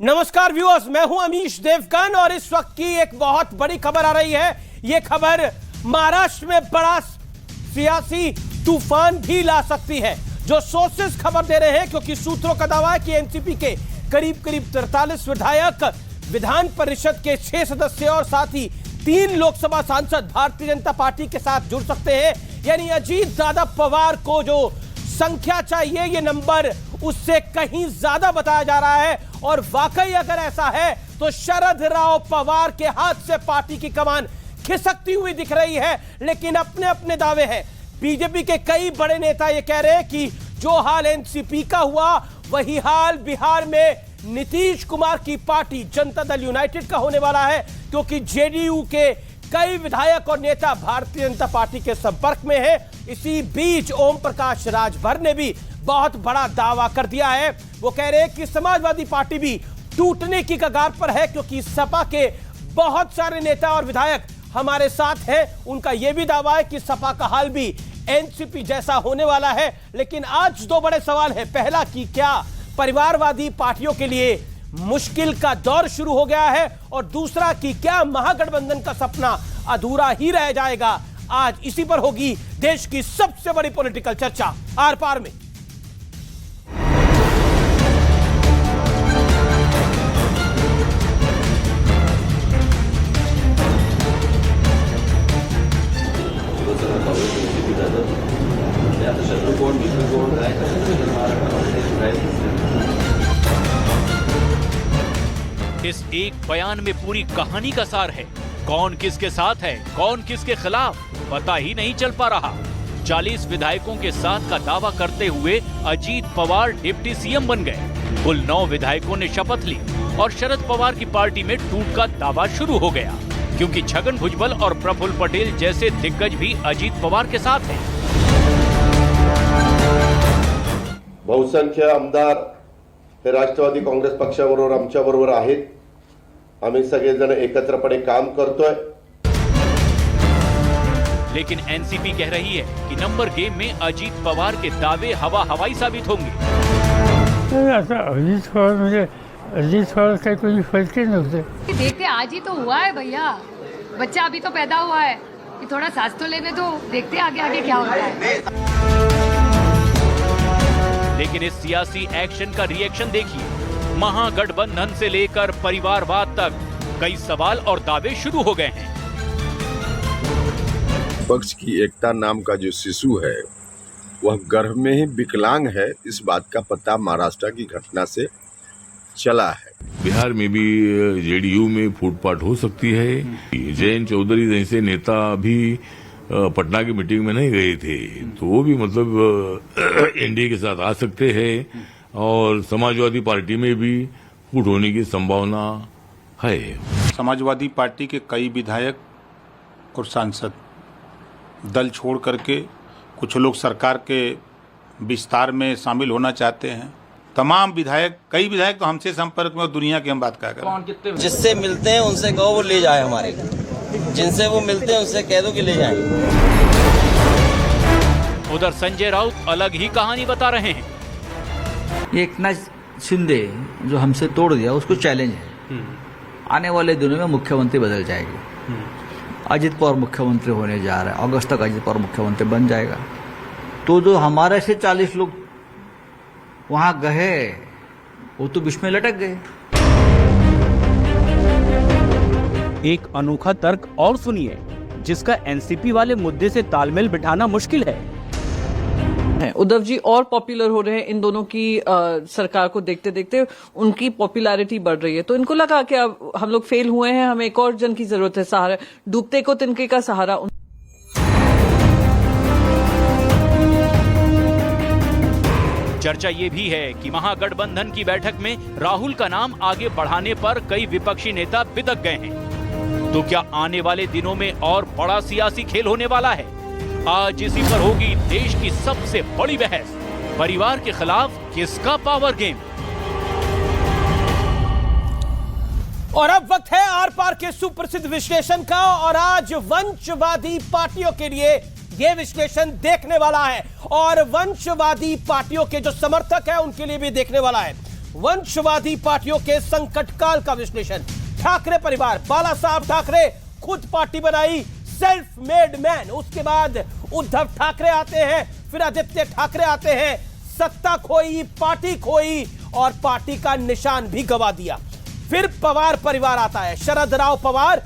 नमस्कार व्यूअर्स, मैं हूं अमीश देवगन और इस वक्त की एक बहुत बड़ी खबर आ रही है। यह खबर महाराष्ट्र में बड़ा सियासी तूफान भी ला सकती है। जो सोर्सेस खबर दे रहे हैं, क्योंकि सूत्रों का दावा है कि एनसीपी के करीब 43 विधायक, विधान परिषद के 6 सदस्य और साथ ही 3 लोकसभा सांसद भारतीय जनता पार्टी के साथ जुड़ सकते हैं। यानी अजीत दादा पवार को जो संख्या चाहिए, ये नंबर उससे कहीं ज्यादा बताया जा रहा है। और वाकई अगर ऐसा है तो शरद राव पवार के हाथ से पार्टी की कमान खिसकती हुई दिख रही है। लेकिन अपने अपने दावे हैं। बीजेपी के कई बड़े नेता ये कह रहे हैं कि जो हाल एनसीपी का हुआ वही हाल बिहार में नीतीश कुमार की पार्टी जनता दल यूनाइटेड का होने वाला है, क्योंकि जेडीयू के कई विधायक और नेता भारतीय जनता पार्टी के संपर्क में है। इसी बीच ओम प्रकाश राजभर ने भी बहुत बड़ा दावा कर दिया है। वो कह रहे हैं कि समाजवादी पार्टी भी टूटने की कगार पर है, क्योंकि सपा के बहुत सारे नेता और विधायक हमारे साथ हैं। उनका यह भी दावा है कि सपा का हाल भी एनसीपी जैसा होने वाला है। लेकिन आज 2 बड़े सवाल है। पहला कि क्या परिवारवादी पार्टियों के लिए मुश्किल का दौर शुरू हो गया है, और दूसरा कि क्या महागठबंधन का सपना अधूरा ही रह जाएगा। आज इसी पर होगी देश की सबसे बड़ी पॉलिटिकल चर्चा आर पार में। इस एक बयान में पूरी कहानी का सार है। कौन किसके साथ है, कौन किसके खिलाफ, पता ही नहीं चल पा रहा। 40 विधायकों के साथ का दावा करते हुए अजीत पवार डिप्टी सीएम बन गए। कुल 9 विधायकों ने शपथ ली और शरद पवार की पार्टी में टूट का दावा शुरू हो गया, क्योंकि छगन भुजबल और प्रफुल्ल पटेल जैसे दिग्गज भी अजीत पवार के साथ हैं। बहुसंख्य आमदार हे राष्ट्रवादी काँग्रेस पक्षाबरोबर आमच्याबरोबर आहेत। आम्ही सगळेजण एकत्रपणे काम करतोय। लेकिन एनसीपी कह रही है कि नंबर गेम में अजीत पवार के दावे हवा हवाई साबित होंगे। अजीत पवार का कोई फर्क ही नहीं। देखते आज ही तो हुआ है भैया, बच्चा अभी तो पैदा हुआ है, कि थोड़ा सांस तो लेने दो, देखते आगे आगे क्या होता है। लेकिन इस सियासी एक्शन का रिएक्शन देखिए। महागठबंधन से लेकर परिवारवाद तक कई सवाल और दावे शुरू हो गए हैं। पक्ष की एकता नाम का जो शिशु है वह गर्भ में ही विकलांग है, इस बात का पता महाराष्ट्र की घटना से चला है। बिहार में भी जेडीयू में फूटपाट हो सकती है। जयंत चौधरी जैसे नेता भी पटना की मीटिंग में नहीं गए थे, तो वो भी मतलब एनडीए के साथ आ सकते हैं। और समाजवादी पार्टी में भी फूट होने की संभावना है। समाजवादी पार्टी के कई विधायक और सांसद दल छोड़ करके कुछ लोग सरकार के विस्तार में शामिल होना चाहते हैं। तमाम विधायक, कई विधायक तो हमसे संपर्क में, और दुनिया की हम बात क्या करें। जिससे मिलते हैं उनसे कहो वो ले जाए, हमारे जिनसे वो मिलते हैं उनसे कह दो कि ले जाएं। उधर संजय राउत अलग ही कहानी बता रहे हैं। एकनाथ शिंदे जो हमसे तोड़ दिया, उसको चैलेंज है। आने वाले दिनों में मुख्यमंत्री बदल जाएगी। अजित पवार मुख्यमंत्री होने जा रहा है, अगस्त तक अजित पवार मुख्यमंत्री बन जाएगा। तो जो हमारे से 40 लोग वहां गए वो तो बीच में लटक गए। एक अनोखा तर्क और सुनिए, जिसका एनसीपी वाले मुद्दे से तालमेल बिठाना मुश्किल है। उद्धव जी और पॉपुलर हो रहे हैं। इन दोनों की सरकार को देखते देखते उनकी पॉपुलैरिटी बढ़ रही है, तो इनको लगा कि अब हम लोग फेल हुए हैं, हमें एक और जन की जरूरत है, सहारा। डूबते को तिनके का सहारा। चर्चा ये भी है कि महागठबंधन की बैठक में राहुल का नाम आगे बढ़ाने पर कई विपक्षी नेता बिदक गए हैं। तो क्या आने वाले दिनों में और बड़ा सियासी खेल होने वाला है? आज इसी पर होगी देश की सबसे बड़ी बहस। परिवार के खिलाफ किसका पावर गेम? और अब वक्त है आर पार के सुप्रसिद्ध विश्लेषण का, और आज वंशवादी पार्टियों के लिए यह विश्लेषण देखने वाला है, और वंशवादी पार्टियों के जो समर्थक हैं उनके लिए भी देखने वाला है। वंशवादी पार्टियों के संकट काल का विश्लेषण। ठाकरे परिवार, बाला साहब ठाकरे खुद पार्टी बनाई, सेल्फ मेड मैन। उसके बाद उद्धव ठाकरे आते हैं, फिर आदित्य ठाकरे आते हैं, सत्ता खोई, पार्टी खोई और पार्टी का निशान भी गवा दिया। फिर पवार परिवार आता है, शरद राव पवार,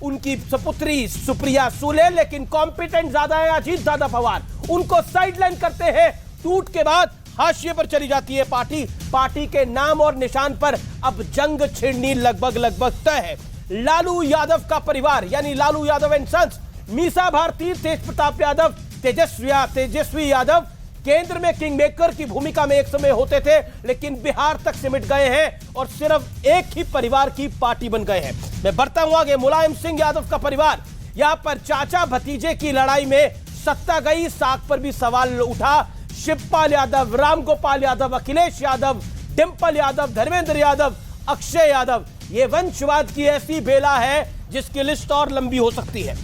उनकी सपुत्री सुप्रिया सुले, लेकिन कॉम्पिटेंट ज्यादा है अजीत दादा पवार, उनको साइडलाइन करते हैं। टूट के बाद हाशिए पर चली जाती है पार्टी। पार्टी के नाम और निशान पर अब जंग छिड़नी लगभग तय है। लालू यादव का परिवार यानी लालू यादव एंड सन्स, मीसा भारती, तेज प्रताप यादव, तेजस्वी यादव केंद्र में किंग मेकर की भूमिका में एक समय होते थे, लेकिन बिहार तक सिमट गए हैं और सिर्फ एक ही परिवार की पार्टी बन गए हैं। मैं बढ़ता हूं आगे। मुलायम सिंह यादव का परिवार, यहां पर चाचा भतीजे की लड़ाई में सत्ता गई, साख पर भी सवाल उठा। शिवपाल यादव, रामगोपाल यादव, अखिलेश यादव, डिंपल यादव, धर्मेंद्र यादव, अक्षय यादव, ये वंशवाद की ऐसी बेला है जिसकी लिस्ट और लंबी हो सकती है।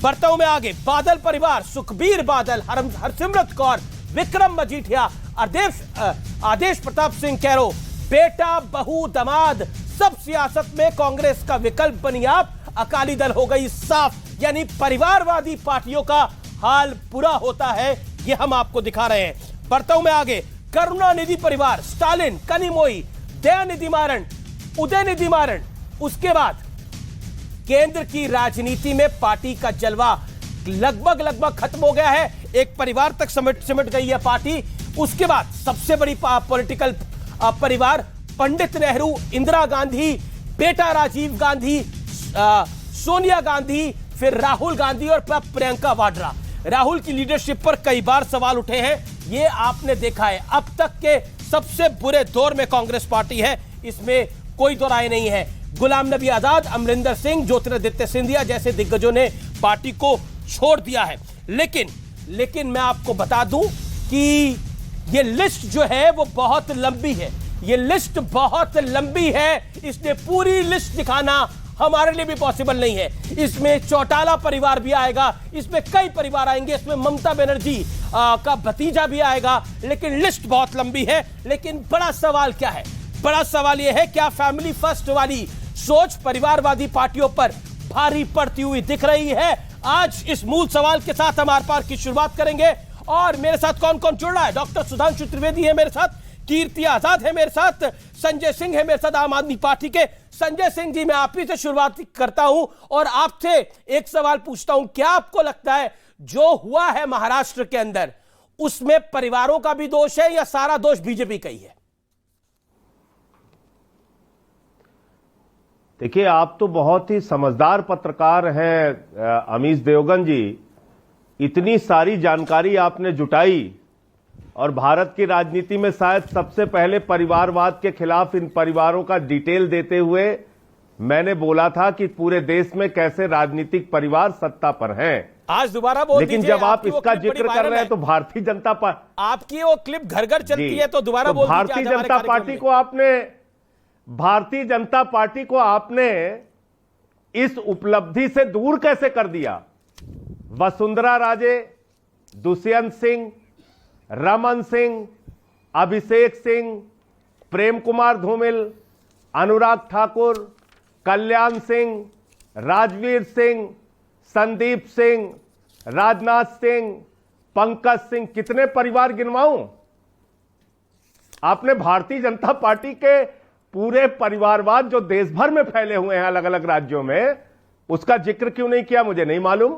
बढ़ता हूं मैं आगे। बादल परिवार, सुखबीर बादल, हरसिमरत कौर, विक्रम मजीठिया, आदेश प्रताप सिंह कैरो, बेटा बहू दमाद, सब सियासत में कांग्रेस का विकल्प बनी आप। अकाली दल हो गई साफ, यानी परिवारवादी पार्टियों का हाल बुरा होता है, ये हम आपको दिखा रहे हैं। बढ़ता हूं मैं आगे। करुणानिधि परिवार, स्टालिन, कनिमोई, दयानिधि मारन, उदयनिधि मारन। उसके बाद केंद्र की राजनीति में पार्टी का जलवा लगभग खत्म हो गया है, एक परिवार तक सिमट गई है पार्टी। उसके बाद सबसे बड़ी पॉलिटिकल परिवार, पंडित नेहरू, इंदिरा गांधी, बेटा राजीव गांधी, सोनिया गांधी, फिर राहुल गांधी और प्रियंका वाड्रा। राहुल की लीडरशिप पर कई बार सवाल उठे हैं, ये आपने देखा है। अब तक के सबसे बुरे दौर में कांग्रेस पार्टी है, इसमें कोई दो राय नहीं है। गुलाम नबी आजाद, अमरिंदर सिंह, ज्योतिरादित्य सिंधिया जैसे दिग्गजों ने पार्टी को छोड़ दिया है। लेकिन मैं आपको बता दूं कि ये लिस्ट जो है वो बहुत लंबी है, ये लिस्ट बहुत लंबी है, इसलिए पूरी लिस्ट दिखाना हमारे लिए भी पॉसिबल नहीं है। इसमें चौटाला परिवार भी आएगा, इसमें कई परिवार आएंगे, इसमें ममता बनर्जी का भतीजा भी आएगा, लेकिन लिस्ट बहुत लंबी है। लेकिन बड़ा सवाल क्या है? बड़ा सवाल यह है, क्या फैमिली फर्स्ट वाली सोच परिवारवादी पार्टियों पर भारी पड़ती हुई दिख रही है? आज इस मूल सवाल के साथ हम आर पार की शुरुआत करेंगे। और मेरे साथ कौन कौन जुड़ रहा है? डॉक्टर सुधांशु त्रिवेदी है मेरे साथ, कीर्ति आजाद है मेरे साथ, संजय सिंह है मेरे साथ आम आदमी पार्टी के। संजय सिंह जी, मैं आप ही से शुरुआत करता हूं और आपसे एक सवाल पूछता हूं, क्या आपको लगता है जो हुआ है महाराष्ट्र के अंदर, उसमें परिवारों का भी दोष है या सारा दोष बीजेपी का ही है? देखिए, आप तो बहुत ही समझदार पत्रकार हैं अमीश देवगन जी। इतनी सारी जानकारी आपने जुटाई और भारत की राजनीति में शायद सबसे पहले परिवारवाद के खिलाफ इन परिवारों का डिटेल देते हुए मैंने बोला था कि पूरे देश में कैसे राजनीतिक परिवार सत्ता पर हैं। आज दोबारा बोल लेकिन जब आप इसका जिक्र कर रहे हैं तो भारतीय जनता पार्टी, आपकी वो क्लिप घर घर चलती है, तो दोबारा बोल दीजिए। भारतीय जनता पार्टी को आपने इस उपलब्धि से दूर कैसे कर दिया? वसुंधरा राजे, दुष्यंत सिंह, रमन सिंह, अभिषेक सिंह, प्रेम कुमार धूमिल, अनुराग ठाकुर, कल्याण सिंह, राजवीर सिंह, संदीप सिंह, राजनाथ सिंह, पंकज सिंह, कितने परिवार गिनवाऊं? आपने भारतीय जनता पार्टी के पूरे परिवारवाद जो देश भर में फैले हुए हैं अलग अलग राज्यों में, उसका जिक्र क्यों नहीं किया? मुझे नहीं मालूम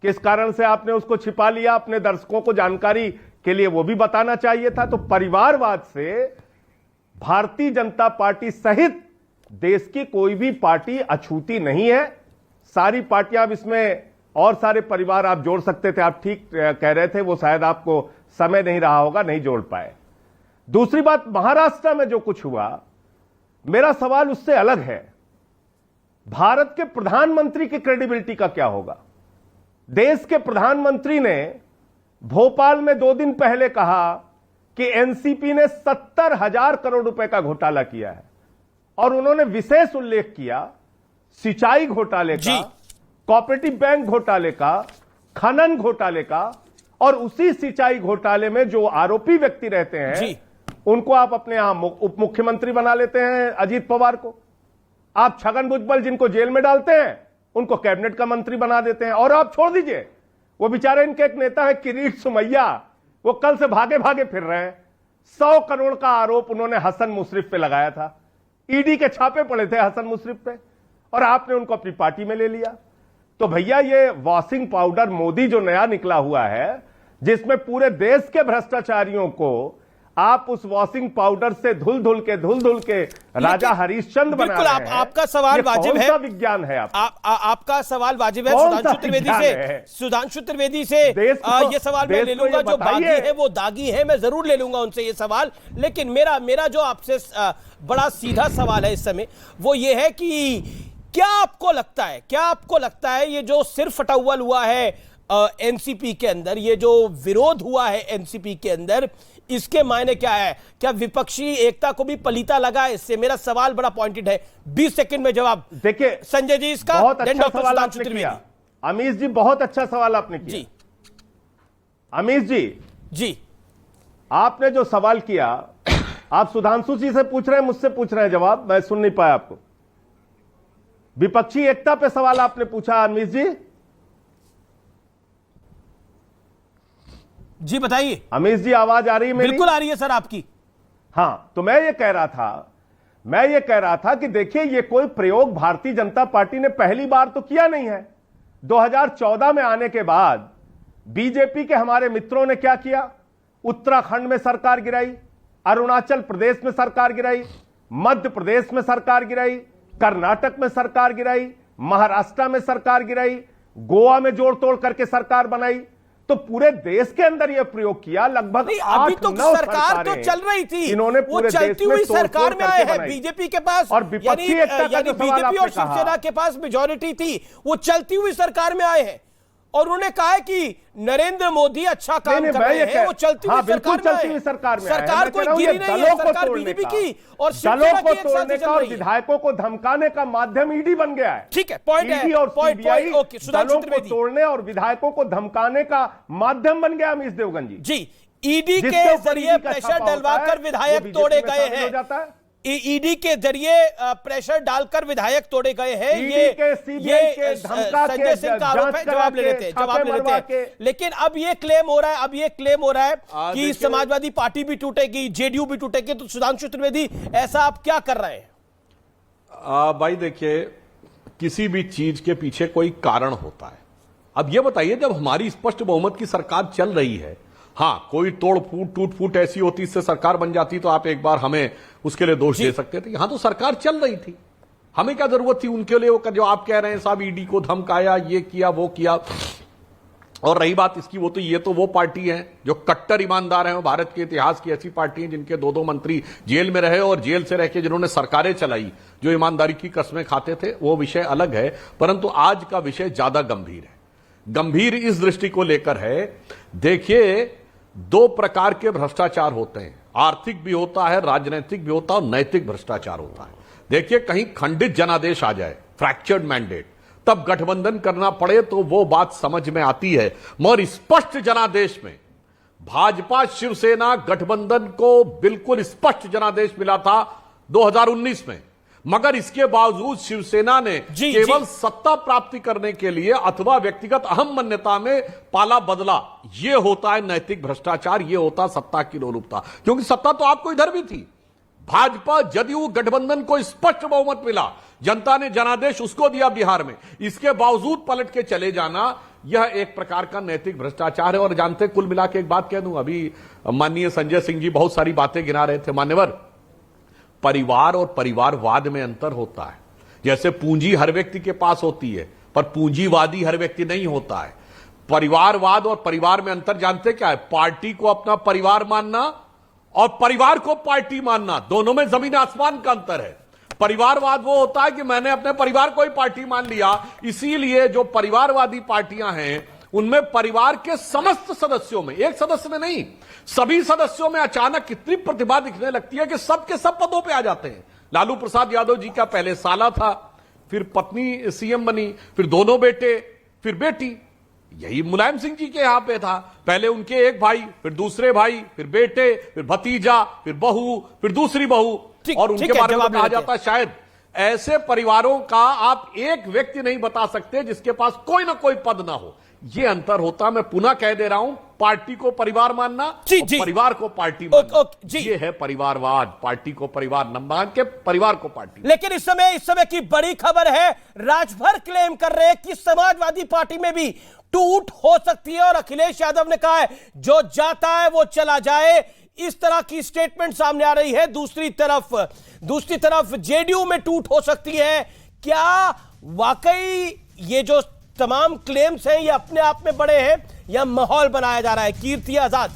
किस कारण से आपने उसको छिपा लिया। अपने दर्शकों को जानकारी के लिए वो भी बताना चाहिए था। तो परिवारवाद से भारतीय जनता पार्टी सहित देश की कोई भी पार्टी अछूती नहीं है। सारी पार्टियां, अब इसमें और सारे परिवार आप जोड़ सकते थे, आप ठीक कह रहे थे, वो शायद आपको समय नहीं रहा होगा, नहीं जोड़ पाए। दूसरी बात, महाराष्ट्र में जो कुछ हुआ, मेरा सवाल उससे अलग है। भारत के प्रधानमंत्री की क्रेडिबिलिटी का क्या होगा? देश के प्रधानमंत्री ने भोपाल में 2 दिन पहले कहा कि एनसीपी ने 70,000 करोड़ रुपए का घोटाला किया है और उन्होंने विशेष उल्लेख किया सिंचाई घोटाले का, कोऑपरेटिव बैंक घोटाले का, खनन घोटाले का, और उसी सिंचाई घोटाले में जो आरोपी व्यक्ति रहते हैं उनको आप अपने यहां उप मुख्यमंत्री बना लेते हैं, अजीत पवार को। आप छगन भुजबल जिनको जेल में डालते हैं उनको कैबिनेट का मंत्री बना देते हैं। और आप छोड़ दीजिए, वो बेचारे इनके एक नेता है किरीट सुमैया, वो कल से भागे भागे फिर रहे हैं। 100 करोड़ का आरोप उन्होंने हसन मुशर्रफ पे लगाया था। ईडी के छापे पड़े थे हसन मुशर्रफ पे, और आपने उनको अपनी पार्टी में ले लिया। तो भैया ये वॉशिंग पाउडर मोदी जो नया निकला हुआ है, जिसमें पूरे देश के भ्रष्टाचारियों को आप उस वॉशिंग पाउडर से धुल धुल के राजा हरिश्चंद्र बना रहे हैं। आपका सवाल वाजिब है, विज्ञान है आपका सवाल वाजिब है। सुधांशु त्रिवेदी से ये सवाल मैं ले लूंगा, जो बागी है वो दागी है, मैं जरूर ले लूंगा उनसे ये सवाल। लेकिन मेरा जो आपसे बड़ा सीधा सवाल है इस समय वो ये है कि क्या आपको लगता है ये जो सिर फटाउल हुआ है एनसीपी के अंदर, ये जो विरोध हुआ है एनसीपी के अंदर, इसके मायने क्या है? क्या विपक्षी एकता को भी पलीता लगा है इससे? मेरा सवाल बड़ा पॉइंटेड है, 20 सेकंड में जवाब देखिए। संजय जी इसका बहुत अच्छा सवाल आपने किया अमीश जी, बहुत अच्छा सवाल आपने किया जी। अमीश जी आपने जो सवाल किया, आप सुधांशु जी से पूछ रहे हैं, मुझसे पूछ रहे हैं जवाब, मैं सुन नहीं पाया आपको। विपक्षी एकता पे सवाल आपने पूछा अमीश जी बताइए। अमीश जी आवाज आ रही है मेरी? बिल्कुल आ रही है सर आपकी। हाँ, तो मैं ये कह रहा था कि देखिए, ये कोई प्रयोग भारतीय जनता पार्टी ने पहली बार तो किया नहीं है। 2014 में आने के बाद बीजेपी के हमारे मित्रों ने क्या किया? उत्तराखंड में सरकार गिराई, अरुणाचल प्रदेश में सरकार गिराई, मध्य प्रदेश में सरकार गिराई, कर्नाटक में सरकार गिराई, महाराष्ट्र में सरकार गिराई, गोवा में जोड़ तोड़ करके सरकार बनाई। तो पूरे देश के अंदर यह प्रयोग किया। लगभग अभी तो सरकार तो चल रही थी, इन्होंने पूरे चलती हुई सरकार में आए हैं। बीजेपी के पास और विपक्षी एकता का जो सवाल बीजेपी और शिवसेना के पास मेजॉरिटी थी, वो चलती हुई सरकार में आए हैं और उन्होंने कहा है कि नरेंद्र मोदी अच्छा काम कर रहे हैं, वो चलती हुई सरकार में सरकार कोई गिरी नहीं है, सरकार बीजेपी की और दलों को तोड़ने का और विधायकों को धमकाने का माध्यम ईडी बन गया है। ठीक है, पॉइंट है। ईडी और सीबीआई दलों को तोड़ने और विधायकों को धमकाने का माध्यम बन गया। अमीश देवगन जी ईडी के जरिए प्रेशर डलवाकर विधायक तोड़े गए हैं, ईडी के जरिए प्रेशर डालकर विधायक तोड़े गए हैं। ये संजय सिंह का आरोप है। जवाब ले लेते हैं। लेकिन अब ये क्लेम हो रहा है कि समाजवादी पार्टी भी टूटेगी, जेडीयू भी टूटेगी। तो सुधांशु त्रिवेदी, ऐसा आप क्या कर रहे हैं? भाई देखिए, किसी भी चीज के पीछे कोई कारण होता है। अब ये बताइए, जब हमारी स्पष्ट बहुमत की सरकार चल रही है, हाँ कोई तोड़ फूट टूट फूट ऐसी होती इससे सरकार बन जाती तो आप एक बार हमें उसके लिए दोष दे सकते थे। यहां तो सरकार चल रही थी, हमें क्या जरूरत थी उनके लिए वो जो आप कह रहे हैं साहब ईडी को धमकाया, ये किया वो किया। और रही बात इसकी, वो पार्टी है जो कट्टर ईमानदार है। भारत के इतिहास की ऐसी पार्टी है जिनके 2 मंत्री जेल में रहे और जेल से रह के जिन्होंने सरकारें चलाई, जो ईमानदारी की कस्में खाते थे, वो विषय अलग है। परंतु आज का विषय ज्यादा गंभीर है। गंभीर इस दृष्टि को लेकर है, देखिए 2 प्रकार के भ्रष्टाचार होते हैं, आर्थिक भी होता है, राजनीतिक भी होता है और नैतिक भ्रष्टाचार होता है। देखिए, कहीं खंडित जनादेश आ जाए, फ्रैक्चर्ड मैंडेट, तब गठबंधन करना पड़े तो वो बात समझ में आती है। मगर स्पष्ट जनादेश में भाजपा शिवसेना गठबंधन को बिल्कुल स्पष्ट जनादेश मिला था 2019 में, मगर इसके बावजूद शिवसेना ने केवल सत्ता प्राप्ति करने के लिए अथवा व्यक्तिगत अहम मान्यता में पाला बदला। यह होता है नैतिक भ्रष्टाचार, यह होता सत्ता की लोलुपता। क्योंकि सत्ता तो आपको इधर भी थी, भाजपा जदयू गठबंधन को स्पष्ट बहुमत मिला, जनता ने जनादेश उसको दिया बिहार में, इसके बावजूद पलट के चले जाना, यह एक प्रकार का नैतिक भ्रष्टाचार है। और जानते, कुल मिला के एक बात कह दूं, अभी माननीय संजय सिंह जी बहुत सारी बातें गिना रहे थे। मान्यवर, परिवार और परिवारवाद में अंतर होता है। जैसे पूंजी हर व्यक्ति के पास होती है, पर पूंजीवादी हर व्यक्ति नहीं होता है। परिवारवाद और परिवार में अंतर जानते क्या है? पार्टी को अपना परिवार मानना और परिवार को पार्टी मानना, दोनों में जमीन आसमान का अंतर है। परिवारवाद वो होता है कि मैंने अपने परिवार को ही पार्टी मान लिया, इसीलिए जो परिवारवादी पार्टियां हैं उनमें परिवार के समस्त सदस्यों में, एक सदस्य में नहीं, सभी सदस्यों में अचानक इतनी प्रतिभा दिखने लगती है कि सब के सब पदों पे आ जाते हैं। लालू प्रसाद यादव जी का पहले साला था, फिर पत्नी सीएम बनी, फिर 2 बेटे, फिर बेटी। यही मुलायम सिंह जी के यहां पे था। पहले उनके एक भाई, फिर दूसरे भाई, फिर बेटे, फिर भतीजा, फिर बहू, फिर दूसरी बहू, और उनके बारे में कहा जाता शायद ऐसे परिवारों का आप एक व्यक्ति नहीं बता सकते जिसके पास कोई ना कोई पद ना हो। ये अंतर होता, मैं पुनः कह दे रहा हूं, पार्टी को परिवार मानना और परिवार को पार्टी मानना। ये है परिवारवाद, पार्टी को परिवार न मान के परिवार को पार्टी। लेकिन इस समय की बड़ी खबर है, राजभर क्लेम कर रहे हैं कि समाजवादी पार्टी में भी टूट हो सकती है और अखिलेश यादव ने कहा है जो जाता है वो चला जाए। इस तरह की स्टेटमेंट सामने आ रही है। दूसरी तरफ जेडीयू में टूट हो सकती है। क्या वाकई ये जो तमाम क्लेम्स हैं ये अपने आप में बड़े हैं या माहौल बनाया जा रहा है? कीर्ति आजाद,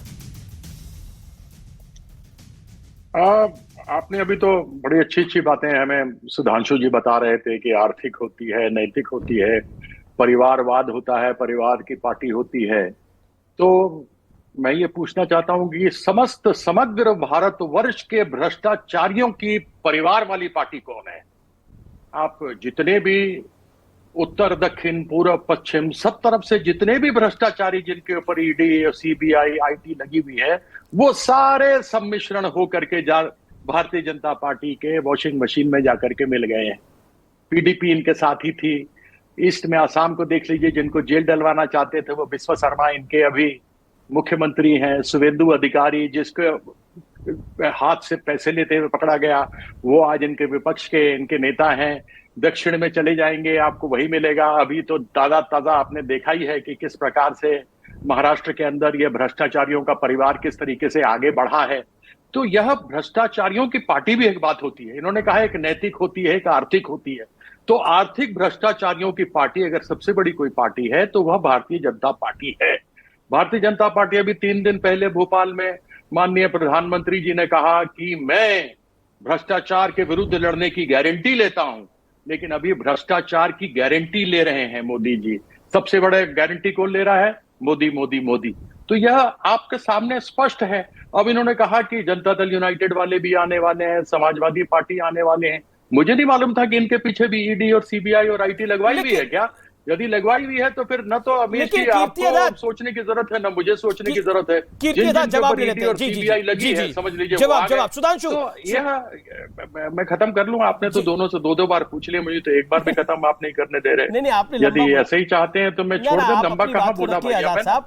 आपने अभी तो बड़ी अच्छी बातें हमें सुधांशु जी बता रहे थे कि आर्थिक होती है, नैतिक होती है, परिवारवाद होता है, परिवार की पार्टी होती है। तो मैं ये पूछना चाहता हूं कि समग्र भारतवर्ष के भ्रष्टाचारियों की परिवार वाली पार्टी कौन है? आप जितने भी उत्तर दक्षिण पूर्व पश्चिम सब तरफ से जितने भी भ्रष्टाचारी जिनके ऊपर ईडी, सीबीआई, आईटी लगी हुई है, वो सारे सम्मिश्रण होकर के भारतीय जनता पार्टी के वॉशिंग मशीन में जाकर के मिल गए हैं। पीडीपी इनके साथ ही थी। ईस्ट में आसाम को देख लीजिए, जिनको जेल डलवाना चाहते थे वो विश्व शर्मा इनके अभी मुख्यमंत्री हैं। शुभेंदु अधिकारी जिसके हाथ से पैसे लेते हुए पकड़ा गया, वो आज इनके विपक्ष के इनके नेता हैं। दक्षिण में चले जाएंगे आपको वही मिलेगा। अभी तो ताजा आपने देखा ही है कि किस प्रकार से महाराष्ट्र के अंदर यह भ्रष्टाचारियों का परिवार किस तरीके से आगे बढ़ा है। तो यह भ्रष्टाचारियों की पार्टी भी एक बात होती है। इन्होंने कहा एक नैतिक होती है, एक आर्थिक होती है। तो आर्थिक भ्रष्टाचारियों की पार्टी अगर सबसे बड़ी कोई पार्टी है तो वह भारतीय जनता पार्टी है। भारतीय जनता पार्टी अभी 3 दिन पहले भोपाल में माननीय प्रधानमंत्री जी ने कहा कि मैं भ्रष्टाचार के विरुद्ध लड़ने की गारंटी लेता हूं, लेकिन अभी भ्रष्टाचार की गारंटी ले रहे हैं मोदी जी। सबसे बड़े गारंटी कौन ले रहा है? मोदी मोदी मोदी। तो यह आपके सामने स्पष्ट है। अब इन्होंने कहा कि जनता दल यूनाइटेड वाले भी आने वाले हैं, समाजवादी पार्टी आने वाले हैं। मुझे नहीं मालूम था कि इनके पीछे भी ईडी और सीबीआई और आईटी लगवाई हुई है क्या? यदि लगवाई हुई है तो फिर न तो अमीर जी आपको सोचने की जरूरत है, न मुझे सोचने की जरूरत है। जवाब ले लेते हैं। सीबीआई लगी है, समझ लीजिए। जवाब सुधांशु, तो यह मैं खत्म कर लूं। आपने तो दोनों से 2 बार पूछ लिया, मुझे तो एक बार भी खत्म आप नहीं करने दे रहे। नहीं, आपने यदि ऐसे ही चाहते हैं तो मैं छोड़ दूं। लंबा कहां बोला भैया?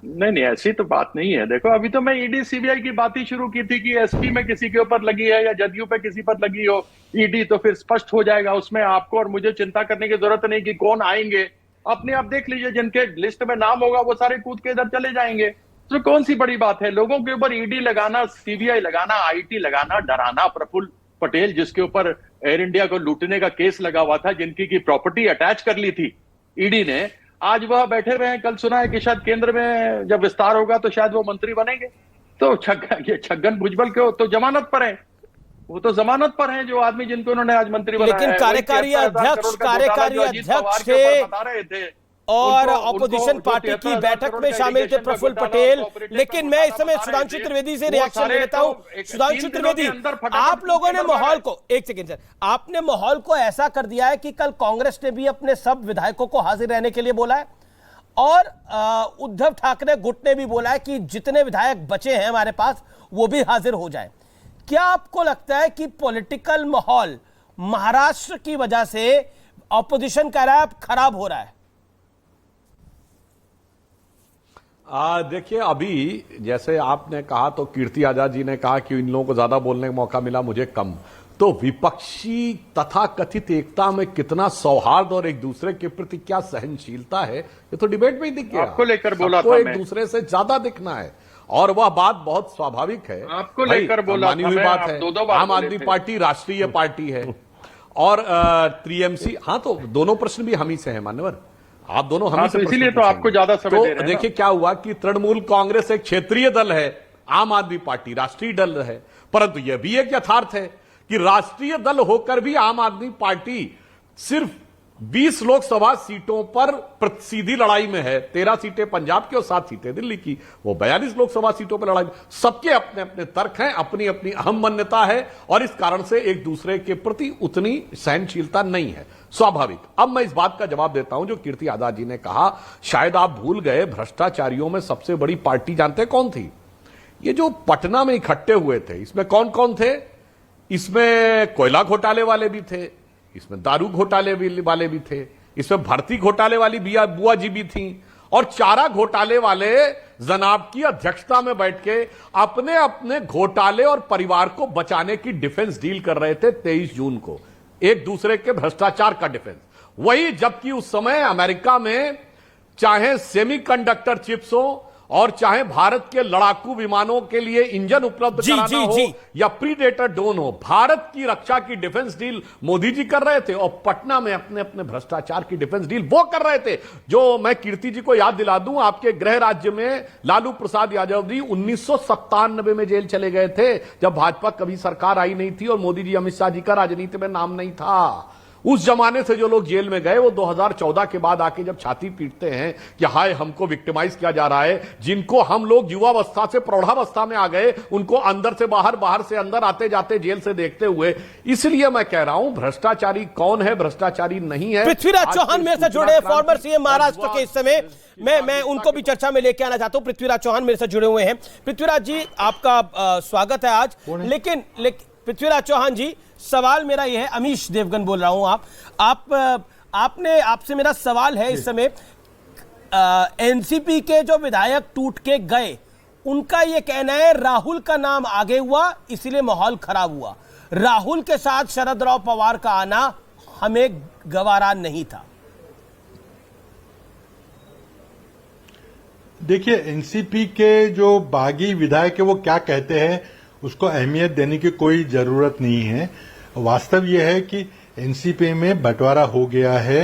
नहीं, ऐसी तो बात नहीं है। देखो, अभी तो मैं ईडी सीबीआई की बात ही शुरू की थी कि एसपी में किसी के ऊपर लगी है या जदयू पे किसी पर लगी हो ईडी, तो फिर स्पष्ट हो जाएगा। उसमें आपको और मुझे चिंता करने की जरूरत नहीं कि कौन आएंगे। अपने आप देख लीजिए, जिनके लिस्ट में नाम होगा वो सारे कूद के इधर चले जाएंगे। तो कौन सी बड़ी बात है? लोगों के ऊपर ईडी लगाना, सीबीआई लगाना, आईटी लगाना, डराना। प्रफुल्ल पटेल जिसके ऊपर एयर इंडिया को लूटने का केस लगा हुआ था, जिनकी की प्रॉपर्टी अटैच कर ली थी ईडी ने, आज वह बैठे हुए हैं। कल सुना है कि शायद केंद्र में जब विस्तार होगा तो शायद वो मंत्री बनेंगे। तो छगन भुजबल के तो जमानत पर है, वो तो जमानत पर हैं जो आदमी जिनको उन्होंने आज मंत्री बनाया। लेकिन कार्यकारी अध्यक्ष थे और ऑपोजिशन पार्टी की बैठक में शामिल थे प्रफुल्ल पटेल। लेकिन मैं इस समय सुधांशु त्रिवेदी से रिएक्शन ले लेता हूं। सुधांशु त्रिवेदी, आप लोगों ने माहौल को, एक सेकेंड सर, आपने माहौल को ऐसा कर दिया है कि कल कांग्रेस ने भी अपने सब विधायकों को हाजिर रहने के लिए बोला है और उद्धव ठाकरे गुट ने भी बोला है कि जितने विधायक बचे हैं हमारे पास वो भी हाजिर हो जाए। क्या आपको लगता है कि पॉलिटिकल माहौल महाराष्ट्र की वजह से ऑपोजिशन कह रहा है खराब हो रहा है? देखिए, अभी जैसे आपने कहा तो कीर्ति आजाद जी ने कहा कि इन लोगों को ज्यादा बोलने का मौका मिला, मुझे कम। तो विपक्षी तथा कथित एकता में कितना सौहार्द और एक दूसरे के प्रति क्या सहनशीलता है, ये तो डिबेट में ही दिख गया। आपको लेकर बोला था, एक दूसरे से ज्यादा दिखना है और वह बात बहुत स्वाभाविक है। आपको लेकर बोला मानी हुई बात है। आम आदमी पार्टी राष्ट्रीय पार्टी है और टीएमसी, हाँ, तो दोनों प्रश्न भी हम ही से हैं मान्यवर, आप दोनों हम ही से। इसीलिए तो आपको ज्यादा समय दे रहे हैं। देखिए क्या हुआ कि तृणमूल कांग्रेस एक क्षेत्रीय दल है, आम आदमी पार्टी राष्ट्रीय दल है, परंतु यह भी एक यथार्थ है कि राष्ट्रीय दल होकर भी आम आदमी पार्टी सिर्फ 20 लोकसभा सीटों पर सीधी लड़ाई में है। 13 सीटें पंजाब की और 7 सीटें दिल्ली की। वो 42 लोकसभा सीटों पर लड़ाई। सबके अपने अपने तर्क हैं, अपनी अपनी अहम मान्यता है और इस कारण से एक दूसरे के प्रति उतनी सहनशीलता नहीं है, स्वाभाविक। अब मैं इस बात का जवाब देता हूं जो कीर्ति आजाद जी ने कहा। शायद आप भूल गए, भ्रष्टाचारियों में सबसे बड़ी पार्टी जानते कौन थी? ये जो पटना में इकट्ठे हुए थे, इसमें कौन कौन थे? इसमें कोयला घोटाले वाले भी थे, इसमें दारू घोटाले वाले भी थे, इसमें भर्ती घोटाले वाली बुआ जी भी थी और चारा घोटाले वाले जनाब की अध्यक्षता में बैठ के अपने अपने घोटाले और परिवार को बचाने की डिफेंस डील कर रहे थे 23 जून को, एक दूसरे के भ्रष्टाचार का डिफेंस। वही जबकि उस समय अमेरिका में चाहे सेमीकंडक्टर चिप्स हो और चाहे भारत के लड़ाकू विमानों के लिए इंजन उपलब्ध कराना हो या प्रीडेटर ड्रोन हो, भारत की रक्षा की डिफेंस डील मोदी जी कर रहे थे और पटना में अपने अपने भ्रष्टाचार की डिफेंस डील वो कर रहे थे। जो मैं कीर्ति जी को याद दिला दूं, आपके गृह राज्य में लालू प्रसाद यादव जी 1997 में जेल चले गए थे, जब भाजपा कभी सरकार आई नहीं थी और मोदी जी अमित शाह जी का राजनीति में नाम नहीं था। उस जमाने से जो लोग जेल में गए वो 2014 के बाद आके जब छाती पीटते हैं कि हाय हमको विक्टिमाइज किया जा रहा है, जिनको हम लोग युवावस्था से प्रौढ़ावस्था में आ गए, उनको अंदर से बाहर, बाहर से अंदर आते जाते जेल से देखते हुए। इसलिए मैं कह रहा हूं भ्रष्टाचारी कौन है, भ्रष्टाचारी नहीं है। पृथ्वीराज चौहान मेरे से जुड़े, फॉर्मर सीएम महाराष्ट्र के। इस समय मैं उनको भी चर्चा में लेके आना चाहता हूं। पृथ्वीराज चौहान मेरे से जुड़े हुए हैं। पृथ्वीराज जी, आपका स्वागत है आज। लेकिन पृथ्वीराज चौहान जी, सवाल मेरा यह है, अमीश देवगन बोल रहा हूं। आपसे मेरा सवाल है इस समय, एनसीपी के जो विधायक टूट के गए, उनका यह कहना है राहुल का नाम आगे हुआ इसलिए माहौल खराब हुआ, राहुल के साथ शरद राव पवार का आना हमें गवारा नहीं था। देखिए, एनसीपी के जो बागी विधायक है वो क्या कहते हैं उसको अहमियत देने की कोई जरूरत नहीं है। वास्तव यह है कि एनसीपी में बंटवारा हो गया है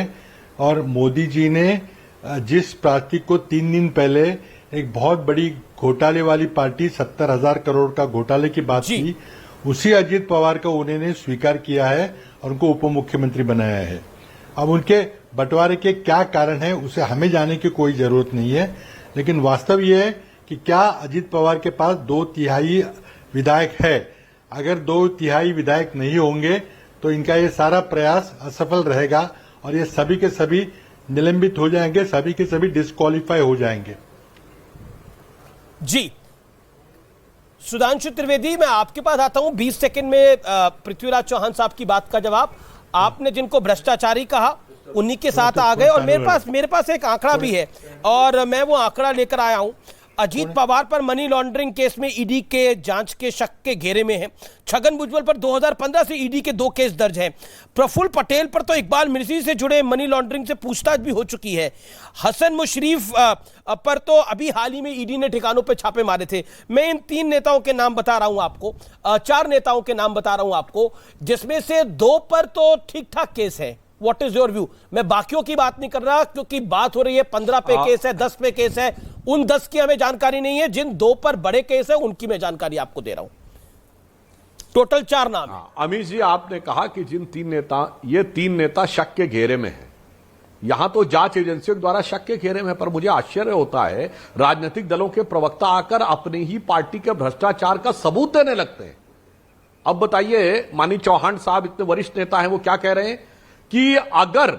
और मोदी जी ने जिस पार्टी को 3 दिन पहले एक बहुत बड़ी घोटाले वाली पार्टी 70,000 करोड़ का घोटाले की बात की, उसी अजीत पवार का उन्होंने स्वीकार किया है और उनको उप मुख्यमंत्री बनाया है। अब उनके बंटवारे के क्या कारण है उसे हमें जानने की कोई जरूरत नहीं है, लेकिन वास्तव यह है कि क्या अजीत पवार के पास 2/3 विधायक है? अगर 2/3 विधायक नहीं होंगे तो इनका ये सारा प्रयास असफल रहेगा और ये सभी के सभी निलंबित हो जाएंगे, सभी के सभी डिस्क्वालीफाई हो जाएंगे। जी, सुधांशु त्रिवेदी, मैं आपके पास आता हूं 20 सेकंड में। पृथ्वीराज चौहान साहब की बात का जवाब, आपने जिनको भ्रष्टाचारी कहा उन्हीं के साथ आ गए और मेरे पास एक आंकड़ा भी है और मैं वो आंकड़ा लेकर आया हूं। अजीत पवार पर मनी लॉन्ड्रिंग केस में ईडी के जांच के शक के घेरे में है। छगन भुजबल पर 2015 से ईडी के 2 केस दर्ज हैं। प्रफुल्ल पटेल पर तो इकबाल मिर्ची से जुड़े मनी लॉन्ड्रिंग से पूछताछ भी हो चुकी है। हसन मुशरीफ पर तो अभी हाल ही में ईडी ने ठिकानों पर छापे मारे थे। मैं इन 3 नेताओं के नाम बता रहा हूं आपको, 4 नेताओं के नाम बता रहा हूं आपको, जिसमें से 2 पर तो ठीक ठाक केस है। What is your view? मैं बाकियों की बात नहीं कर रहा क्योंकि बात हो रही है 15 पे केस है, 10 पे केस है, उन 10 की हमें जानकारी नहीं है। जिन 2 पर बड़े केस है उनकी मैं जानकारी आपको दे रहा हूं। टोटल 4 नाम है। अमीश जी, आपने कहा कि जिन 3 नेता शक के घेरे में हैं, यहां तो जांच एजेंसियों द्वारा शक के घेरे में, पर मुझे आश्चर्य होता है राजनीतिक दलों के प्रवक्ता आकर अपनी ही पार्टी के भ्रष्टाचार का सबूत देने लगते हैं। अब बताइए, माननीय चौहान साहब इतने वरिष्ठ नेता हैं, वो क्या कह रहे हैं कि अगर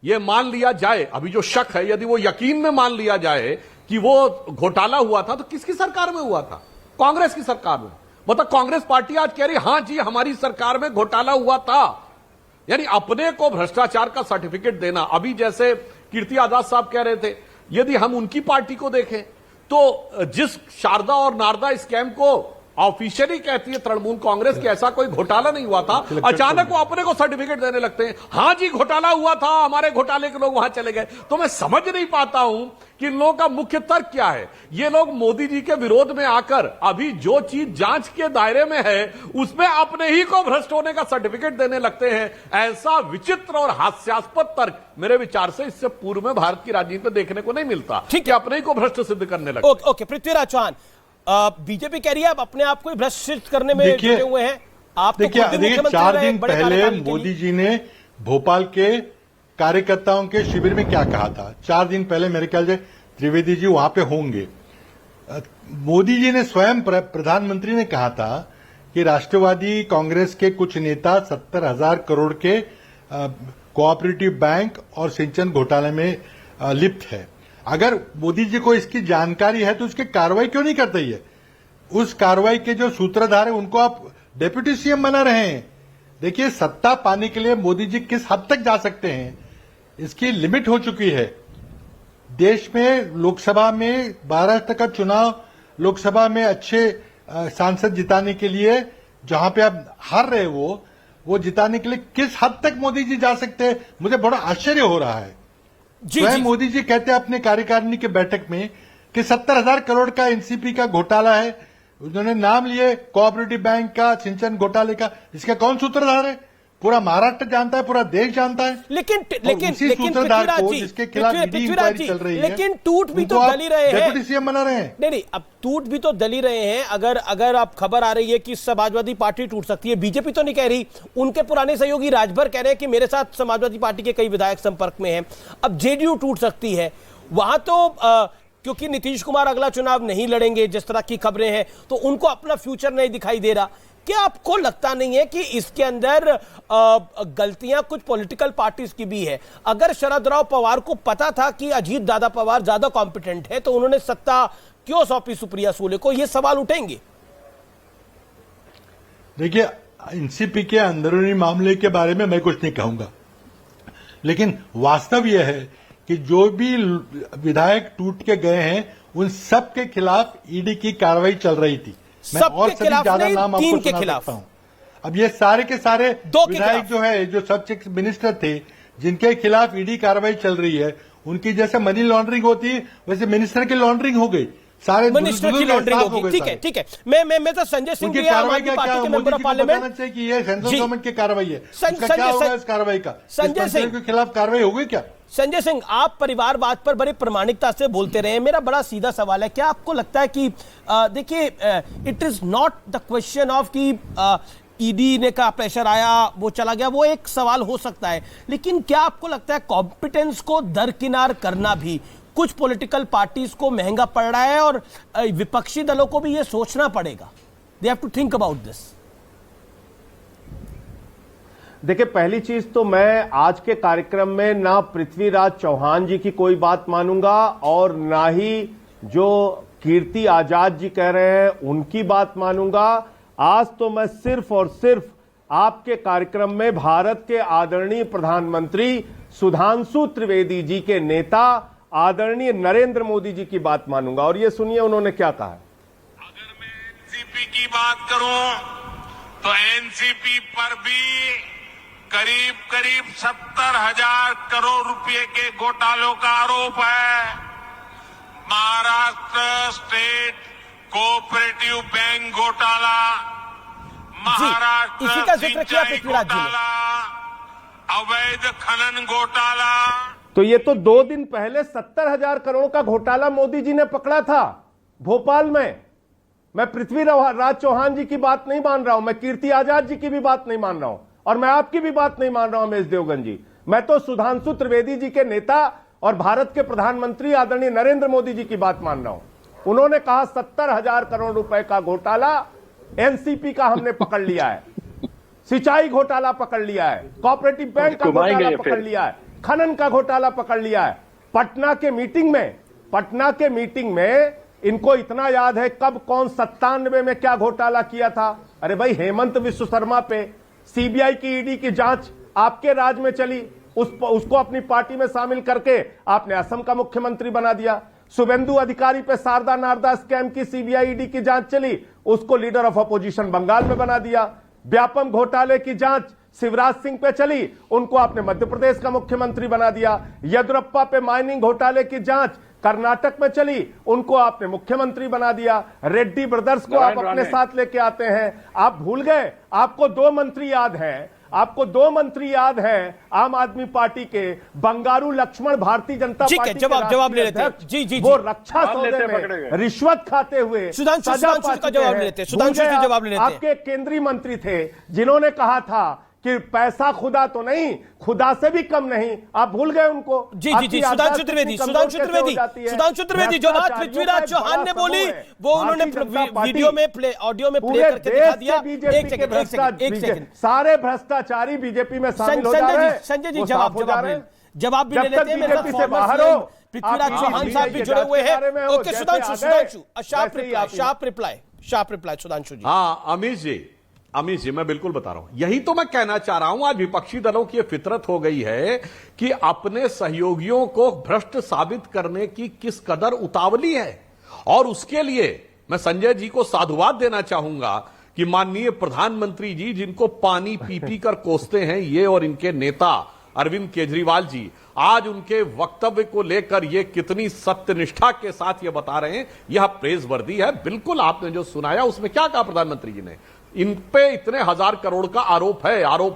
यह मान लिया जाए, अभी जो शक है यदि वो यकीन में मान लिया जाए कि वो घोटाला हुआ था, तो किसकी सरकार में हुआ था? कांग्रेस की सरकार में। मतलब कांग्रेस पार्टी आज कह रही हां जी हमारी सरकार में घोटाला हुआ था, यानी अपने को भ्रष्टाचार का सर्टिफिकेट देना। अभी जैसे कीर्ति आजाद साहब कह रहे थे, यदि हम उनकी पार्टी को देखें तो जिस शारदा और नारदा स्कैम को ऑफिशियली कहती है तृणमूल कांग्रेस कि ऐसा कोई घोटाला नहीं हुआ था, अचानक वो अपने को सर्टिफिकेट देने लगते हैं, हां जी घोटाला हुआ था, हमारे घोटाले के लोग वहां चले गए। तो मैं समझ नहीं पाता हूं कि इन लोगों का मुख्य तर्क क्या है। ये लोग मोदी जी के विरोध में आकर अभी जो चीज जांच के दायरे में है उसमें अपने ही को भ्रष्ट होने का सर्टिफिकेट देने लगते हैं। ऐसा विचित्र और हास्यास्पद तर्क मेरे विचार से इससे पूर्व में भारत की राजनीति में देखने को नहीं मिलता। ठीक है, अपने ही को भ्रष्ट सिद्ध करने लगते। ओके, पृथ्वीराज चौहान, बीजेपी कह रही है आप अपने आप को भ्रष्ट सिद्ध करने में जुटे हुए हैं। आप देखिए 4 दिन पहले मोदी जी ने भोपाल के कार्यकर्ताओं के शिविर में क्या कहा था। 4 दिन पहले मेरे ख्याल से त्रिवेदी जी वहां पे होंगे। मोदी जी ने स्वयं प्रधानमंत्री ने कहा था कि राष्ट्रवादी कांग्रेस के कुछ नेता 70,000 करोड़ के कोऑपरेटिव बैंक और सिंचन घोटाले में लिप्त है। अगर मोदी जी को इसकी जानकारी है तो उसकी कार्रवाई क्यों नहीं करते है? उस कार्रवाई के जो सूत्रधार है उनको आप डेप्यूटी सीएम बना रहे हैं। देखिए, सत्ता पाने के लिए मोदी जी किस हद तक जा सकते हैं, इसकी लिमिट हो चुकी है। देश में लोकसभा में महाराष्ट्र का चुनाव, लोकसभा में अच्छे सांसद जिताने के लिए जहां पे आप हार रहे वो जिताने के लिए किस हद तक मोदी जी जा सकते हैं, मुझे बड़ा आश्चर्य हो रहा है। स्वयं मोदी जी कहते हैं अपने कार्यकारिणी की बैठक में कि 70,000 करोड़ का एनसीपी का घोटाला है। उन्होंने नाम लिए कोऑपरेटिव बैंक का, सिंचन घोटाले का। इसका कौन सूत्रधार है? पूरा महाराष्ट्र जानता है, पूरा देश जानता है। लेकिन सूत्रधार को जिसके खिलाफ इंक्वायरी चल रही है, लेकिन टूट भी तो दल ही रहे हैं, डेप्यूटी सीएम बना रहे हैं। नहीं, अब टूट भी तो दल ही रहे हैं। अगर आप खबर आ रही है कि समाजवादी पार्टी टूट सकती है, बीजेपी तो नहीं कह रही, उनके पुराने सहयोगी राजभर कह रहे हैं कि मेरे साथ समाजवादी पार्टी के कई विधायक संपर्क में हैं। अब जेडीयू टूट सकती है, वहां तो क्योंकि नीतीश कुमार अगला चुनाव नहीं लड़ेंगे, जिस तरह की खबरें हैं, तो उनको अपना फ्यूचर नहीं दिखाई दे रहा। क्या आपको लगता नहीं है कि इसके अंदर गलतियां कुछ पॉलिटिकल पार्टीज की भी है? अगर शरद राव पवार को पता था कि अजीत दादा पवार ज्यादा कॉम्पिटेंट है, तो उन्होंने सत्ता क्यों सौंपी सुप्रिया सूले को? ये सवाल उठेंगे। देखिए, एनसीपी के अंदरूनी मामले के बारे में मैं कुछ नहीं कहूंगा, लेकिन वास्तव यह है कि जो भी विधायक टूट के गए हैं उन सब के खिलाफ ईडी की कार्रवाई चल रही थी। मैं और सभी ज्यादा नाम आपको सुना सकता हूं। अब ये सारे के सारे विधायक जो है, जो सब्जेक्ट मिनिस्टर थे, जिनके खिलाफ ईडी कार्रवाई चल रही है, उनकी जैसे मनी लॉन्ड्रिंग होती है वैसे मिनिस्टर की लॉन्ड्रिंग हो गई, सारे मिनिस्टर की लॉन्ड्रिंग होगी। ठीक है, ठीक है। मैं तो संजय सिंह भी आम आदमी पार्टी के मेंबर ऑफ पार्लियामेंट चाहिए कि ये सेंट्रल गवर्नमेंट की कार्रवाई है, क्या होगा इस कार्रवाई का? संजय सिंह के खिलाफ कार्रवाई होगी क्या? संजय सिंह, आप परिवारवाद पर बड़ी प्रामाणिकता से बोलते रहे। मेरा बड़ा सीधा सवाल है, क्या आपको लगता है कि देखिए, it is not the question of कि ईडी ने का प्रेशर आया वो चला गया, वो एक सवाल हो सकता है, लेकिन क्या आपको लगता है कॉम्पिटेंस को दरकिनार करना भी कुछ पॉलिटिकल पार्टीज को महंगा पड़ रहा है, और विपक्षी दलों को भी ये सोचना पड़ेगा? They have to think about this. देखिए, पहली चीज तो मैं आज के कार्यक्रम में ना पृथ्वीराज चौहान जी की कोई बात मानूंगा और ना ही जो कीर्ति आजाद जी कह रहे हैं उनकी बात मानूंगा। आज तो मैं सिर्फ और सिर्फ आपके कार्यक्रम में भारत के आदरणीय प्रधानमंत्री सुधांशु त्रिवेदी जी के नेता आदरणीय नरेंद्र मोदी जी की बात मानूंगा। और ये सुनिए उन्होंने क्या कहा है। अगर मैं एनसीपी की बात करूं तो एनसीपी पर भी करीब 70,000 करोड़ रुपए के घोटालों का आरोप है। महाराष्ट्र स्टेट कोऑपरेटिव बैंक घोटाला, महाराष्ट्र इसी का जिक्र किया पृथ्वीराज जी ने। अवैध खनन घोटाला। तो ये तो 2 दिन पहले 70,000 करोड़ का घोटाला मोदी जी ने पकड़ा था भोपाल में। मैं पृथ्वीराज चौहान जी की बात नहीं मान रहा हूं, मैं कीर्ति आजाद जी की भी बात नहीं मान रहा हूं, और मैं आपकी भी बात नहीं मान रहा हूं महेश देवगन जी। मैं तो सुधांशु त्रिवेदी जी के नेता और भारत के प्रधानमंत्री आदरणीय नरेंद्र मोदी जी की बात मान रहा हूं। उन्होंने कहा 70,000 करोड़ रुपए का घोटाला एनसीपी का हमने पकड़ लिया है, सिंचाई घोटाला पकड़ लिया है, कोऑपरेटिव बैंक का घोटाला पकड़ लिया है, खनन का घोटाला पकड़ लिया है। पटना के मीटिंग में इनको इतना याद है कब कौन 97 में क्या घोटाला किया था। अरे भाई, हेमंत विश्व शर्मा पे सीबीआई की ईडी की जांच आपके राज में चली, उसको अपनी पार्टी में शामिल करके आपने असम का मुख्यमंत्री बना दिया। शुभेंदु अधिकारी पे शारदा नारदा स्कैम की सीबीआई ईडी की जांच चली, उसको लीडर ऑफ अपोजिशन बंगाल में बना दिया। व्यापम घोटाले की जांच शिवराज सिंह पे चली, उनको आपने मध्य प्रदेश का मुख्यमंत्री बना दिया। येदियुरप्पा पे माइनिंग घोटाले की जांच कर्नाटक में चली, उनको आपने मुख्यमंत्री बना दिया। रेड्डी ब्रदर्स को आप अपने साथ लेके आते हैं। आप भूल गए, आपको 2 मंत्री याद हैं, आम आदमी पार्टी के बंगारू लक्ष्मण भारतीय जनता पार्टी के जवाब ले लेते हैं। जी, वो रक्षा सौदे में रिश्वत खाते हुए सुधांशु का जवाब ले लेते हैं। आपके केंद्रीय मंत्री थे जिन्होंने कहा था कि पैसा खुदा तो नहीं, खुदा से भी कम नहीं। आप भूल गए उनको। जी जी जी, सुधांशु त्रिवेदी जो बात पृथ्वीराज चौहान ने बोली वो उन्होंने वीडियो में ऑडियो में प्ले करके दिखा दिया। एक सेकंड, सारे भ्रष्टाचारी बीजेपी में शामिल हो जा रहे हैं। संजय जी जवाब भी ले लेते हैं। बीजेपी से बाहर हो, पृथ्वीराज चौहान साहब भी जुड़े हुए हैं। Okay Sudhanshu, sharp reply Sudhanshu ji. हाँ अमीश जी मैं बिल्कुल बता रहा हूं, यही तो मैं कहना चाह रहा हूं। आज विपक्षी दलों की यह फितरत हो गई है कि अपने सहयोगियों को भ्रष्ट साबित करने की किस कदर उतावली है। और उसके लिए मैं संजय जी को साधुवाद देना चाहूंगा कि माननीय प्रधानमंत्री जी, जिनको पानी पी पी कर कोसते हैं ये और इनके नेता अरविंद केजरीवाल जी, आज उनके वक्तव्य को लेकर ये कितनी सत्यनिष्ठा के साथ ये बता रहे हैं, यह प्रेजवर्दी है। बिल्कुल आपने जो सुनाया उसमें क्या कहा प्रधानमंत्री जी ने, इन पे इतने 1000 करोड़ का आरोप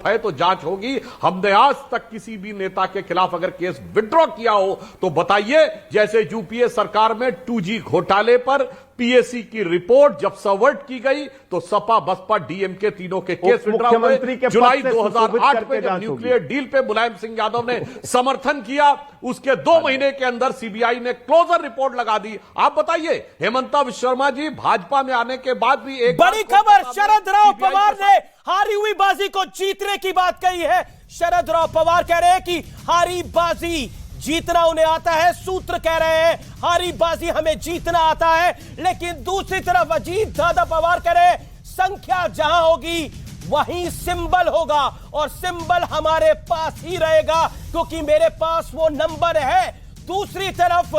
है तो जांच होगी। हमने आज तक किसी भी नेता के खिलाफ अगर केस विड्रॉ किया हो तो बताइए। जैसे यूपीए सरकार में 2G घोटाले पर पीएससी की रिपोर्ट जब सबवर्ट की गई तो सपा बसपा डीएमके तीनों के केस विड्रॉ हुए। जुलाई 2008 में जब न्यूक्लियर डील पे मुलायम सिंह यादव ने समर्थन किया, उसके 2 महीने के अंदर सीबीआई ने क्लोजर रिपोर्ट लगा दी। आप बताइए, हेमंता विश्व शर्मा जी भाजपा में आने के बाद भी एक बड़ी खबर, शरद राव पवार ने हारी हुई बाजी को जीतने की बात कही है। शरद राव पवार कह रहे हैं कि हारी बाजी जीतना उन्हें आता है। सूत्र कह रहे हैं हारी बाजी हमें जीतना आता है। लेकिन दूसरी तरफ अजीत दादा पवार कह रहे हैं संख्या जहां होगी वहीं सिंबल होगा और सिंबल हमारे पास ही रहेगा क्योंकि मेरे पास वो नंबर है। दूसरी तरफ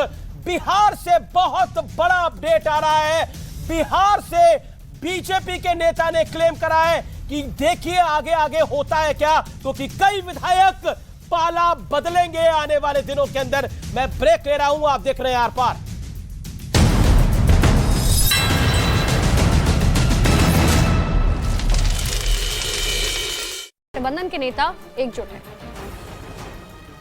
बिहार से बहुत बड़ा अपडेट आ रहा है। बिहार से बीजेपी के नेता ने क्लेम करा है कि देखिए आगे आगे होता है क्या, क्योंकि कई विधायक पाला बदलेंगे आने वाले दिनों के अंदर। मैं ब्रेक ले रहा हूं, आप देख रहे हैं आर पार। गठबंधन के नेता एकजुट हैं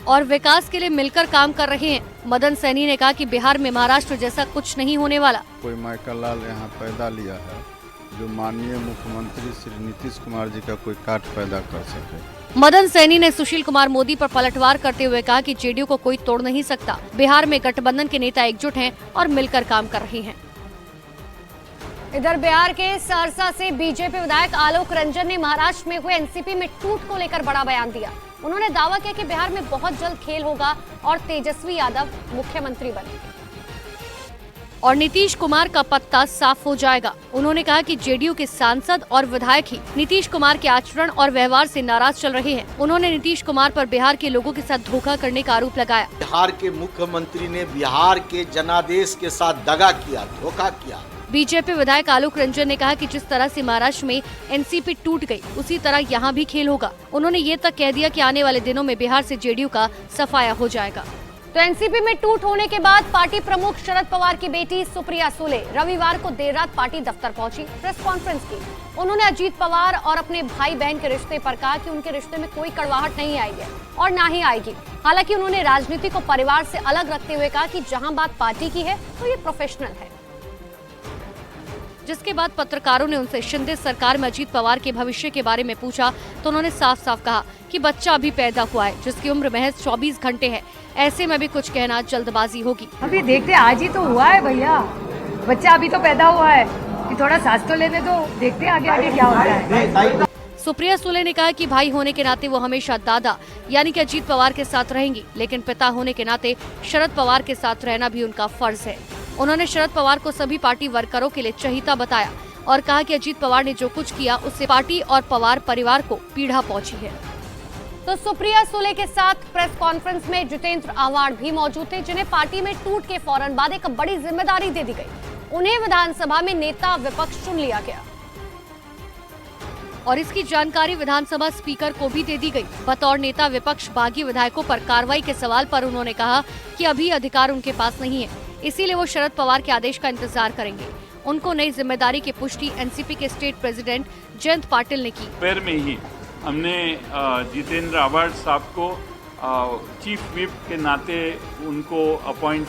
और विकास के लिए मिलकर काम कर रहे हैं। मदन सैनी ने कहा कि बिहार में महाराष्ट्र जैसा कुछ नहीं होने वाला। कोई माइकल लाल यहाँ पैदा लिया है जो माननीय मुख्यमंत्री श्री नीतीश कुमार जी का कोई काट पैदा कर सके। मदन सैनी ने सुशील कुमार मोदी पर पलटवार करते हुए कहा कि जेडीयू को कोई तोड़ नहीं सकता। बिहार में गठबंधन के नेता एकजुट हैं और मिलकर काम कर रहे हैं। इधर बिहार के सहरसा से बीजेपी विधायक आलोक रंजन ने महाराष्ट्र में हुए एनसीपी में टूट को लेकर बड़ा बयान दिया। उन्होंने दावा किया कि बिहार में बहुत जल्द खेल होगा और तेजस्वी यादव मुख्यमंत्री बनेंगे और नीतीश कुमार का पत्ता साफ हो जाएगा। उन्होंने कहा कि जेडीयू के सांसद और विधायक ही नीतीश कुमार के आचरण और व्यवहार से नाराज चल रहे हैं। उन्होंने नीतीश कुमार पर बिहार के लोगों के साथ धोखा करने का आरोप लगाया। बिहार के मुख्यमंत्री ने बिहार के जनादेश के साथ दगा किया, धोखा किया। बीजेपी विधायक आलोक रंजन ने कहा कि जिस तरह से महाराष्ट्र में एनसीपी टूट गई, उसी तरह यहाँ भी खेल होगा। उन्होंने ये तक कह दिया कि आने वाले दिनों में बिहार से जेडीयू का सफाया हो जाएगा। तो एनसीपी में टूट होने के बाद पार्टी प्रमुख शरद पवार की बेटी सुप्रिया सुले रविवार को देर रात पार्टी दफ्तर पहुंची, प्रेस कॉन्फ्रेंस की। उन्होंने अजीत पवार और अपने भाई बहन के रिश्ते पर कहा कि उनके रिश्ते में कोई कड़वाहट नहीं आई है और ना ही आएगी। हालांकि उन्होंने राजनीति को परिवार से अलग रखते हुए कहा कि जहां बात पार्टी की है तो ये प्रोफेशनल है। जिसके बाद पत्रकारों ने उनसे शिंदे सरकार में अजीत पवार के भविष्य के बारे में पूछा तो उन्होंने साफ साफ कहा कि बच्चा अभी पैदा हुआ है जिसकी उम्र महज 24 घंटे है। ऐसे में भी कुछ कहना जल्दबाजी होगी। अभी देखते, आज ही तो हुआ है भैया, बच्चा अभी तो पैदा हुआ है कि थोड़ा सांस तो लेने दो, देखते आगे आगे क्या होता है। सुप्रिया सुले ने कहा कि भाई होने के नाते वो हमेशा दादा यानी कि अजीत पवार के साथ रहेंगी, लेकिन पिता होने के नाते शरद पवार के साथ रहना भी उनका फर्ज है। उन्होंने शरद पवार को सभी पार्टी वर्करों के लिए चहीता बताया और कहा कि अजीत पवार ने जो कुछ किया उससे पार्टी और पवार परिवार को पीड़ा पहुंची है। तो सुप्रिया सुले के साथ प्रेस कॉन्फ्रेंस में जितेंद्र आव्हाड भी मौजूद थे, जिन्हें पार्टी में टूट के फौरन बाद एक बड़ी जिम्मेदारी दे दी गई। उन्हें विधानसभा में नेता विपक्ष चुन लिया गया और इसकी जानकारी विधानसभा स्पीकर को भी दे दी गई। बतौर नेता विपक्ष बागी विधायकों पर कार्रवाई के सवाल पर उन्होंने कहा कि अभी अधिकार उनके पास नहीं है, इसीलिए वो शरद पवार के आदेश का इंतजार करेंगे। उनको नई जिम्मेदारी की पुष्टि एनसीपी के स्टेट प्रेसिडेंट जयंत पाटिल ने की। पैर में ही हमने जितेंद्र आव्हाड साहब को चीफ विप के नाते उनको अपॉइंटमेंट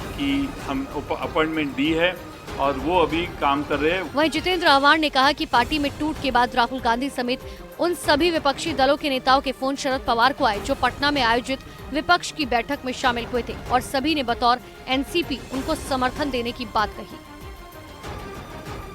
दी है और वो अभी काम कर रहे हैं। वहीं जितेंद्र आव्हाड ने कहा कि पार्टी में टूट के बाद राहुल गांधी समेत उन सभी विपक्षी दलों के नेताओं के फोन शरद पवार को आए जो पटना में आयोजित विपक्ष की बैठक में शामिल हुए थे और सभी ने बतौर एनसीपी उनको समर्थन देने की बात कही।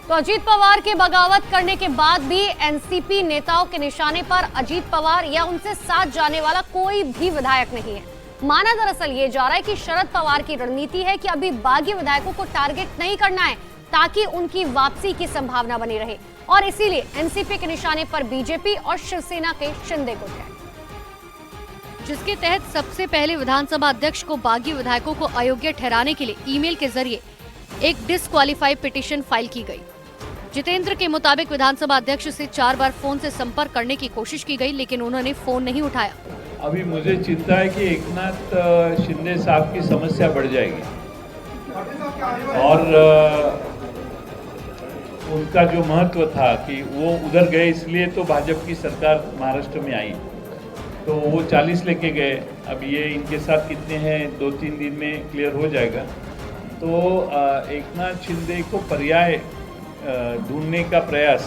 तो अजीत पवार के बगावत करने के बाद भी एनसीपी नेताओं के निशाने पर अजीत पवार या उनसे साथ जाने वाला कोई भी विधायक नहीं है। माना दरअसल ये जा रहा है कि शरद पवार की रणनीति है कि अभी बागी विधायकों को टारगेट नहीं करना है ताकि उनकी वापसी की संभावना बनी रहे और इसीलिए एनसीपी के निशाने पर बीजेपी और शिवसेना के शिंदे गुट है, जिसके तहत सबसे पहले विधानसभा अध्यक्ष को बागी विधायकों को अयोग्य ठहराने के लिए ईमेल के जरिए एक डिस्क्वालीफाई पिटीशन फाइल की गई। जितेंद्र के मुताबिक विधानसभा अध्यक्ष से 4 बार फोन से संपर्क करने की कोशिश की गई लेकिन उन्होंने फोन नहीं उठाया। अभी मुझे चिंता है कि एकनाथ शिंदे साहब की समस्या बढ़ जाएगी और उनका जो महत्व था कि वो उधर गए इसलिए तो भाजपा की सरकार महाराष्ट्र में आई, तो वो 40 लेके गए। अब ये इनके साथ कितने हैं 2-3 दिन में क्लियर हो जाएगा। तो एकनाथ शिंदे को पर्याय ढूंढने का प्रयास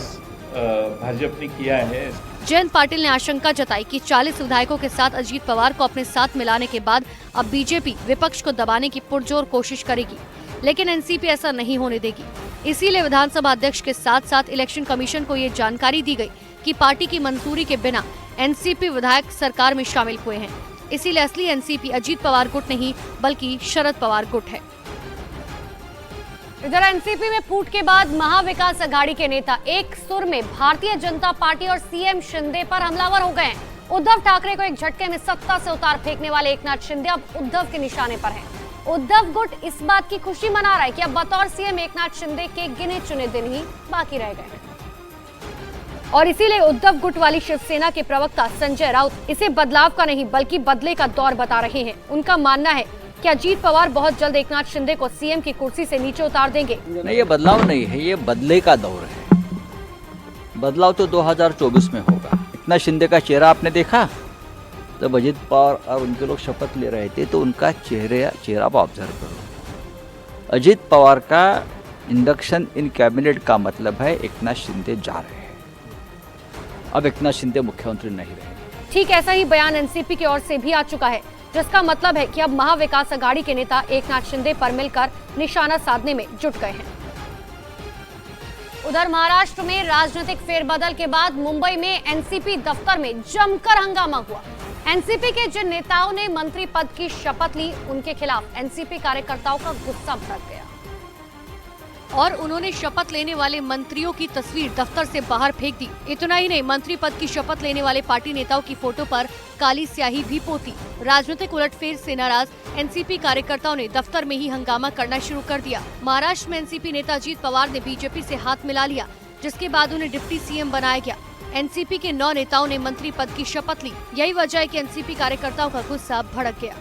भाजपा ने किया है। जयंत पाटिल ने आशंका जताई कि 40 विधायकों के साथ अजीत पवार को अपने साथ मिलाने के बाद अब बीजेपी विपक्ष को दबाने की पुरजोर कोशिश करेगी, लेकिन एनसीपी ऐसा नहीं होने देगी। इसीलिए विधानसभा अध्यक्ष के साथ साथ इलेक्शन कमीशन को ये जानकारी दी गई कि पार्टी की मंजूरी के बिना एनसीपी विधायक सरकार में शामिल हुए हैं। इसीलिए असली एनसीपी अजीत पवार गुट नहीं बल्कि शरद पवार गुट है। इधर एनसीपी में फूट के बाद महाविकास अघाड़ी के नेता एक सुर में भारतीय जनता पार्टी और सीएम शिंदे पर हमलावर हो गए हैं। उद्धव ठाकरे को एक झटके में सत्ता से उतार फेंकने वाले एकनाथ शिंदे अब उद्धव के निशाने पर हैं। उद्धव गुट इस बात की खुशी मना रहा है कि अब बतौर सीएम एकनाथ शिंदे के गिने चुने दिन ही बाकी रह गए हैं और इसीलिए उद्धव गुट वाली शिवसेना के प्रवक्ता संजय राउत इसे बदलाव का नहीं बल्कि बदले का दौर बता रहे हैं। उनका मानना है कि अजीत पवार बहुत जल्द एकनाथ शिंदे को सीएम की कुर्सी से नीचे उतार देंगे। नहीं, ये बदलाव नहीं है, ये बदले का दौर है। बदलाव तो 2024 में होगा। एकनाथ शिंदे का चेहरा आपने देखा जब अजीत पवार और उनके लोग शपथ ले रहे थे तो उनका चेहरा आप ऑब्जर्व करो। अजीत पवार का इंडक्शन इन कैबिनेट का मतलब है एकनाथ शिंदे जा रहे हैं, अब एकनाथ शिंदे मुख्यमंत्री नहीं रहे। ठीक ऐसा ही बयान एनसीपी की ओर से भी आ चुका है, जिसका मतलब है कि अब महाविकास अघाड़ी के नेता एकनाथ शिंदे पर मिलकर निशाना साधने में जुट गए हैं। उधर महाराष्ट्र में राजनीतिक फेरबदल के बाद मुंबई में एनसीपी दफ्तर में जमकर हंगामा हुआ। एनसीपी के जिन नेताओं ने मंत्री पद की शपथ ली उनके खिलाफ एनसीपी कार्यकर्ताओं का गुस्सा भड़क गया और उन्होंने शपथ लेने वाले मंत्रियों की तस्वीर दफ्तर से बाहर फेंक दी। इतना ही नहीं, मंत्री पद की शपथ लेने वाले पार्टी नेताओं की फोटो पर काली स्याही भी पोती। राजनीतिक उलटफेर से नाराज एनसीपी कार्यकर्ताओं ने दफ्तर में ही हंगामा करना शुरू कर दिया। महाराष्ट्र में एनसीपी नेता अजीत पवार ने बीजेपी से हाथ मिला लिया, जिसके बाद उन्हें डिप्टी सीएम बनाया गया। एनसीपी के 9 नेताओं ने मंत्री पद की शपथ ली। यही वजह है कि एनसीपी कार्यकर्ताओं का गुस्सा भड़क गया।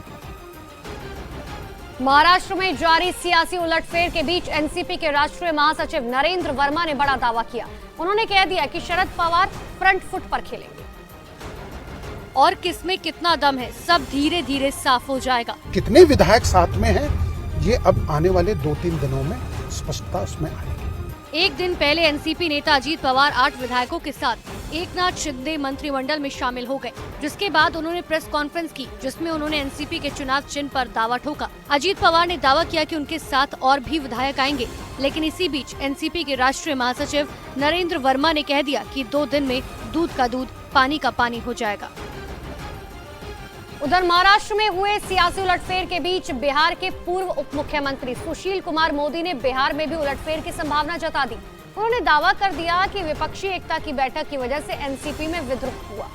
महाराष्ट्र में जारी सियासी उलटफेर के बीच एनसीपी के राष्ट्रीय महासचिव नरेंद्र वर्मा ने बड़ा दावा किया। उन्होंने कह दिया कि शरद पवार फ्रंट फुट पर खेलेंगे और किसमें कितना दम है सब धीरे धीरे साफ हो जाएगा। कितने विधायक साथ में हैं ये अब आने वाले 2-3 दिनों में स्पष्टता उसमें आएगी। एक दिन पहले एनसीपी नेता अजीत पवार 8 विधायकों के साथ एकनाथ शिंदे मंत्रिमंडल में शामिल हो गए, जिसके बाद उन्होंने प्रेस कॉन्फ्रेंस की जिसमें उन्होंने एनसीपी के चुनाव चिन्ह पर दावा ठोका। अजीत पवार ने दावा किया कि उनके साथ और भी विधायक आएंगे, लेकिन इसी बीच एनसीपी के राष्ट्रीय महासचिव नरेंद्र वर्मा ने कह दिया कि 2 दिन में दूध का दूध पानी का पानी हो जाएगा। उधर महाराष्ट्र में हुए सियासी उलटफेर के बीच बिहार के पूर्व उप मुख्यमंत्री सुशील कुमार मोदी ने बिहार में भी उलटफेर की संभावना जता दी। उन्होंने दावा कर दिया कि विपक्षी एकता की बैठक की वजह से एनसीपी में विद्रोह हुआ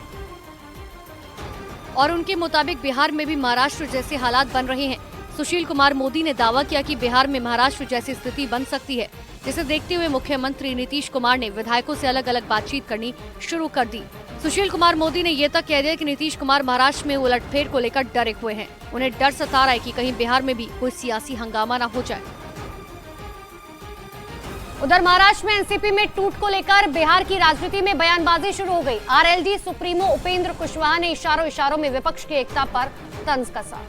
और उनके मुताबिक बिहार में भी महाराष्ट्र जैसे हालात बन रहे हैं। सुशील कुमार मोदी ने दावा किया कि बिहार में महाराष्ट्र जैसी स्थिति बन सकती है, जिसे देखते हुए मुख्यमंत्री नीतीश कुमार ने विधायकों से अलग अलग बातचीत करनी शुरू कर दी। सुशील कुमार मोदी ने ये तक कह दिया कि नीतीश कुमार महाराष्ट्र में उलटफेर को लेकर डरे हुए हैं। उन्हें डर सता रहा है कि कहीं बिहार में भी कोई सियासी हंगामा न हो जाए। उधर महाराष्ट्र में एनसीपी में टूट को लेकर बिहार की राजनीति में बयानबाजी शुरू हो गई। आरएलडी सुप्रीमो उपेंद्र कुशवाहा ने इशारों में विपक्ष की एकता पर तंज कसा।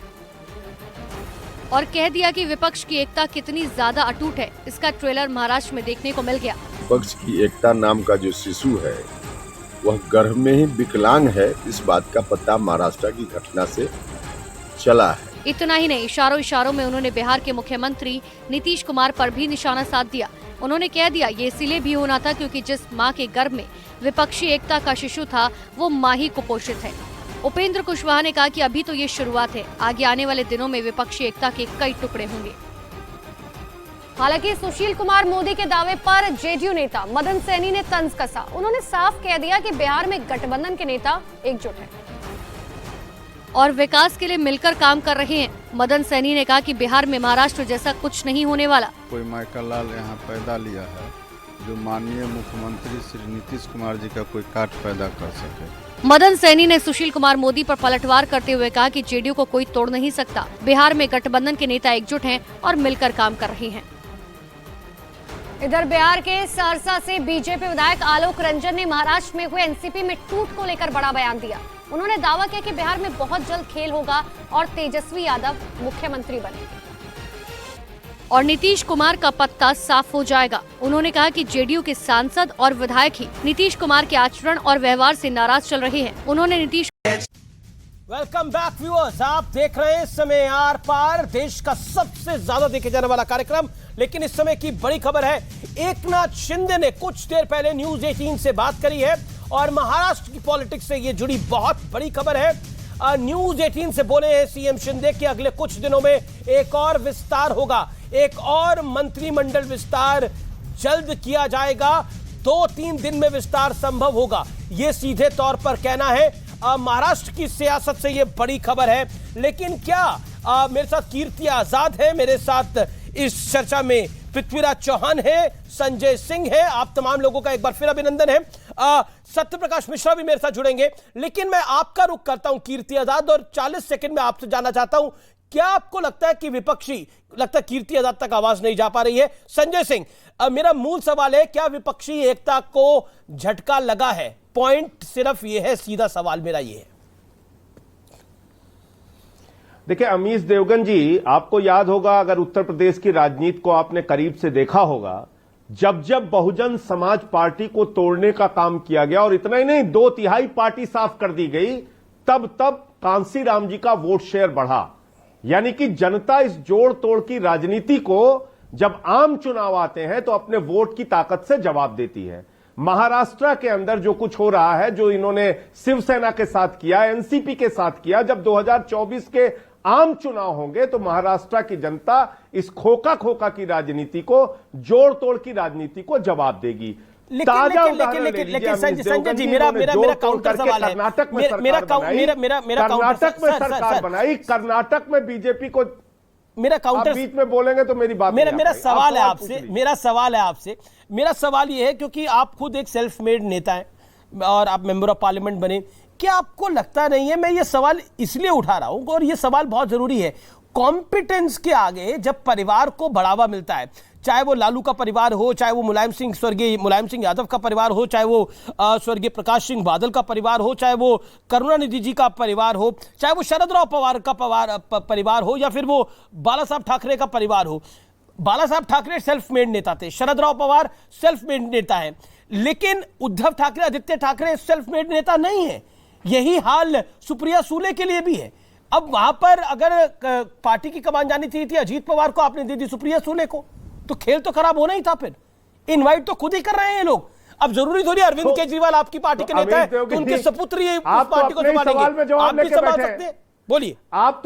और कह दिया कि विपक्ष की एकता कितनी ज्यादा अटूट है, इसका ट्रेलर महाराष्ट्र में देखने को मिल गया। विपक्ष की एकता नाम का जो शिशु है वह गर्भ में ही विकलांग है, इस बात का पता महाराष्ट्र की घटना से चला है। इतना ही नहीं, इशारों इशारों में उन्होंने बिहार के मुख्यमंत्री नीतीश कुमार पर भी निशाना साध दिया। उन्होंने कह दिया ये इसलिए भी होना था क्योंकि जिस मां के गर्भ में विपक्षी एकता का शिशु था वो मां ही कुपोषित है। उपेंद्र कुशवाहा ने कहा कि अभी तो ये शुरुआत है, आगे आने वाले दिनों में विपक्षी एकता के कई टुकड़े होंगे। हालांकि सुशील कुमार मोदी के दावे पर जेडीयू नेता मदन सैनी ने तंज कसा। उन्होंने साफ कह दिया कि बिहार में गठबंधन के नेता एकजुट हैं और विकास के लिए मिलकर काम कर रहे हैं। मदन सैनी ने कहा कि बिहार में महाराष्ट्र जैसा कुछ नहीं होने वाला। कोई माइकल लाल यहाँ पैदा लिया है जो माननीय मुख्यमंत्री श्री नीतीश कुमार जी का कोई काट पैदा कर सके। मदन सैनी ने सुशील कुमार मोदी पर पलटवार करते हुए कहा कि जेडीयू को कोई तोड़ नहीं सकता। बिहार में गठबंधन के नेता एकजुट हैं और मिलकर काम कर रहे हैं। इधर बिहार के सहरसा से बीजेपी विधायक आलोक रंजन ने महाराष्ट्र में हुए एनसीपी में टूट को लेकर बड़ा बयान दिया। उन्होंने दावा किया कि बिहार में बहुत जल्द खेल होगा और तेजस्वी यादव मुख्यमंत्री बनेंगे और नीतीश कुमार का पत्ता साफ हो जाएगा। उन्होंने कहा कि जेडीयू के सांसद और विधायक ही नीतीश कुमार के आचरण और व्यवहार से नाराज चल रहे हैं। उन्होंने नीतीश वेलकम बैक व्यूअर्स, आप देख रहे हैं इस समय आर पार, देश का सबसे ज्यादा देखे जाने वाला कार्यक्रम। लेकिन इस समय की बड़ी खबर है, एकनाथ शिंदे ने कुछ देर पहले न्यूज 18 से बात करी है और महाराष्ट्र की पॉलिटिक्स से ये जुड़ी बहुत बड़ी खबर है। न्यूज 18 से बोले हैं सीएम शिंदे कि अगले कुछ दिनों में एक और विस्तार होगा, एक और मंत्रिमंडल विस्तार जल्द किया जाएगा, 2-3 दिन में विस्तार संभव होगा। ये सीधे तौर पर कहना है। महाराष्ट्र की सियासत से ये बड़ी खबर है। लेकिन क्या मेरे साथ कीर्ति आजाद है, मेरे साथ इस चर्चा में पृथ्वीराज चौहान है, संजय सिंह है, आप तमाम लोगों का एक बार फिर अभिनंदन है। सत्य प्रकाश मिश्रा भी मेरे साथ जुड़ेंगे। लेकिन मैं आपका रुख करता हूं कीर्ति आजाद और 40 सेकंड में आपसे जानना चाहता हूं, क्या आपको लगता है कि विपक्षी लगता है कीर्ति आजाद तक आवाज नहीं जा पा रही है? संजय सिंह, मेरा मूल सवाल है, क्या विपक्षी एकता को झटका लगा है? पॉइंट सिर्फ ये है, सीधा सवाल मेरा ये है। देखिए अमीश देवगन जी, आपको याद होगा, अगर उत्तर प्रदेश की राजनीति को आपने करीब से देखा होगा, जब जब बहुजन समाज पार्टी को तोड़ने का काम किया गया और इतना ही नहीं 2/3 पार्टी साफ कर दी गई, तब तब कांसी राम जी का वोट शेयर बढ़ा। यानी कि जनता इस जोड़ तोड़ की राजनीति को जब आम चुनाव आते हैं तो अपने वोट की ताकत से जवाब देती है। महाराष्ट्र के अंदर जो कुछ हो रहा है, जो इन्होंने शिवसेना के साथ किया, एनसीपी के साथ किया, जब 2024 के आम चुनाव होंगे तो महाराष्ट्र की जनता इस खोखा खोखा की राजनीति को, जोड़ तोड़ की राजनीति को जवाब देगी। लेकिन संजय जी, मेरा काउंटर सवाल है। कर्नाटक में सरकार बनाई, कर्नाटक में बीजेपी को, मेरा काउंटर बीच में बोलेंगे तो मेरी बात मेरा सवाल है आपसे, मेरा सवाल यह है, क्योंकि आप खुद एक सेल्फ मेड नेता हैं और आप मेंबर ऑफ पार्लियामेंट बने, क्या आपको लगता नहीं है, मैं ये सवाल इसलिए उठा रहा हूं और ये सवाल बहुत जरूरी है, कॉम्पिटेंस के आगे जब परिवार को बढ़ावा मिलता है, चाहे वो लालू का परिवार हो, चाहे वो स्वर्गीय मुलायम सिंह यादव का परिवार हो, चाहे वो स्वर्गीय प्रकाश सिंह बादल का परिवार हो, चाहे वो करुणानिधि जी का परिवार हो, चाहे वो शरद राव पवार का परिवार हो, या फिर वो बाला साहब ठाकरे का परिवार हो। बाला साहब ठाकरे सेल्फ मेड नेता थे, शरद राव पवार सेल्फ मेड नेता है, लेकिन उद्धव ठाकरे, आदित्य ठाकरे सेल्फ मेड नेता नहीं है। यही हाल सुप्रिया सूले के लिए भी है। अब वहां पर अगर पार्टी की कमान जानी थी अजीत पवार को, आपने दे दी सुप्रिया सूले को, तो खेल तो खराब होना ही था। फिर इनवाइट तो खुद ही कर रहे हैं ये लोग। अब जरूरी थोड़ी अरविंद केजरीवाल आपकी पार्टी के नेता है तो उनके सपुत्र ही उस पार्टी को संभालेंगे, आप भी संभाल सकते हैं। बोलिए। आप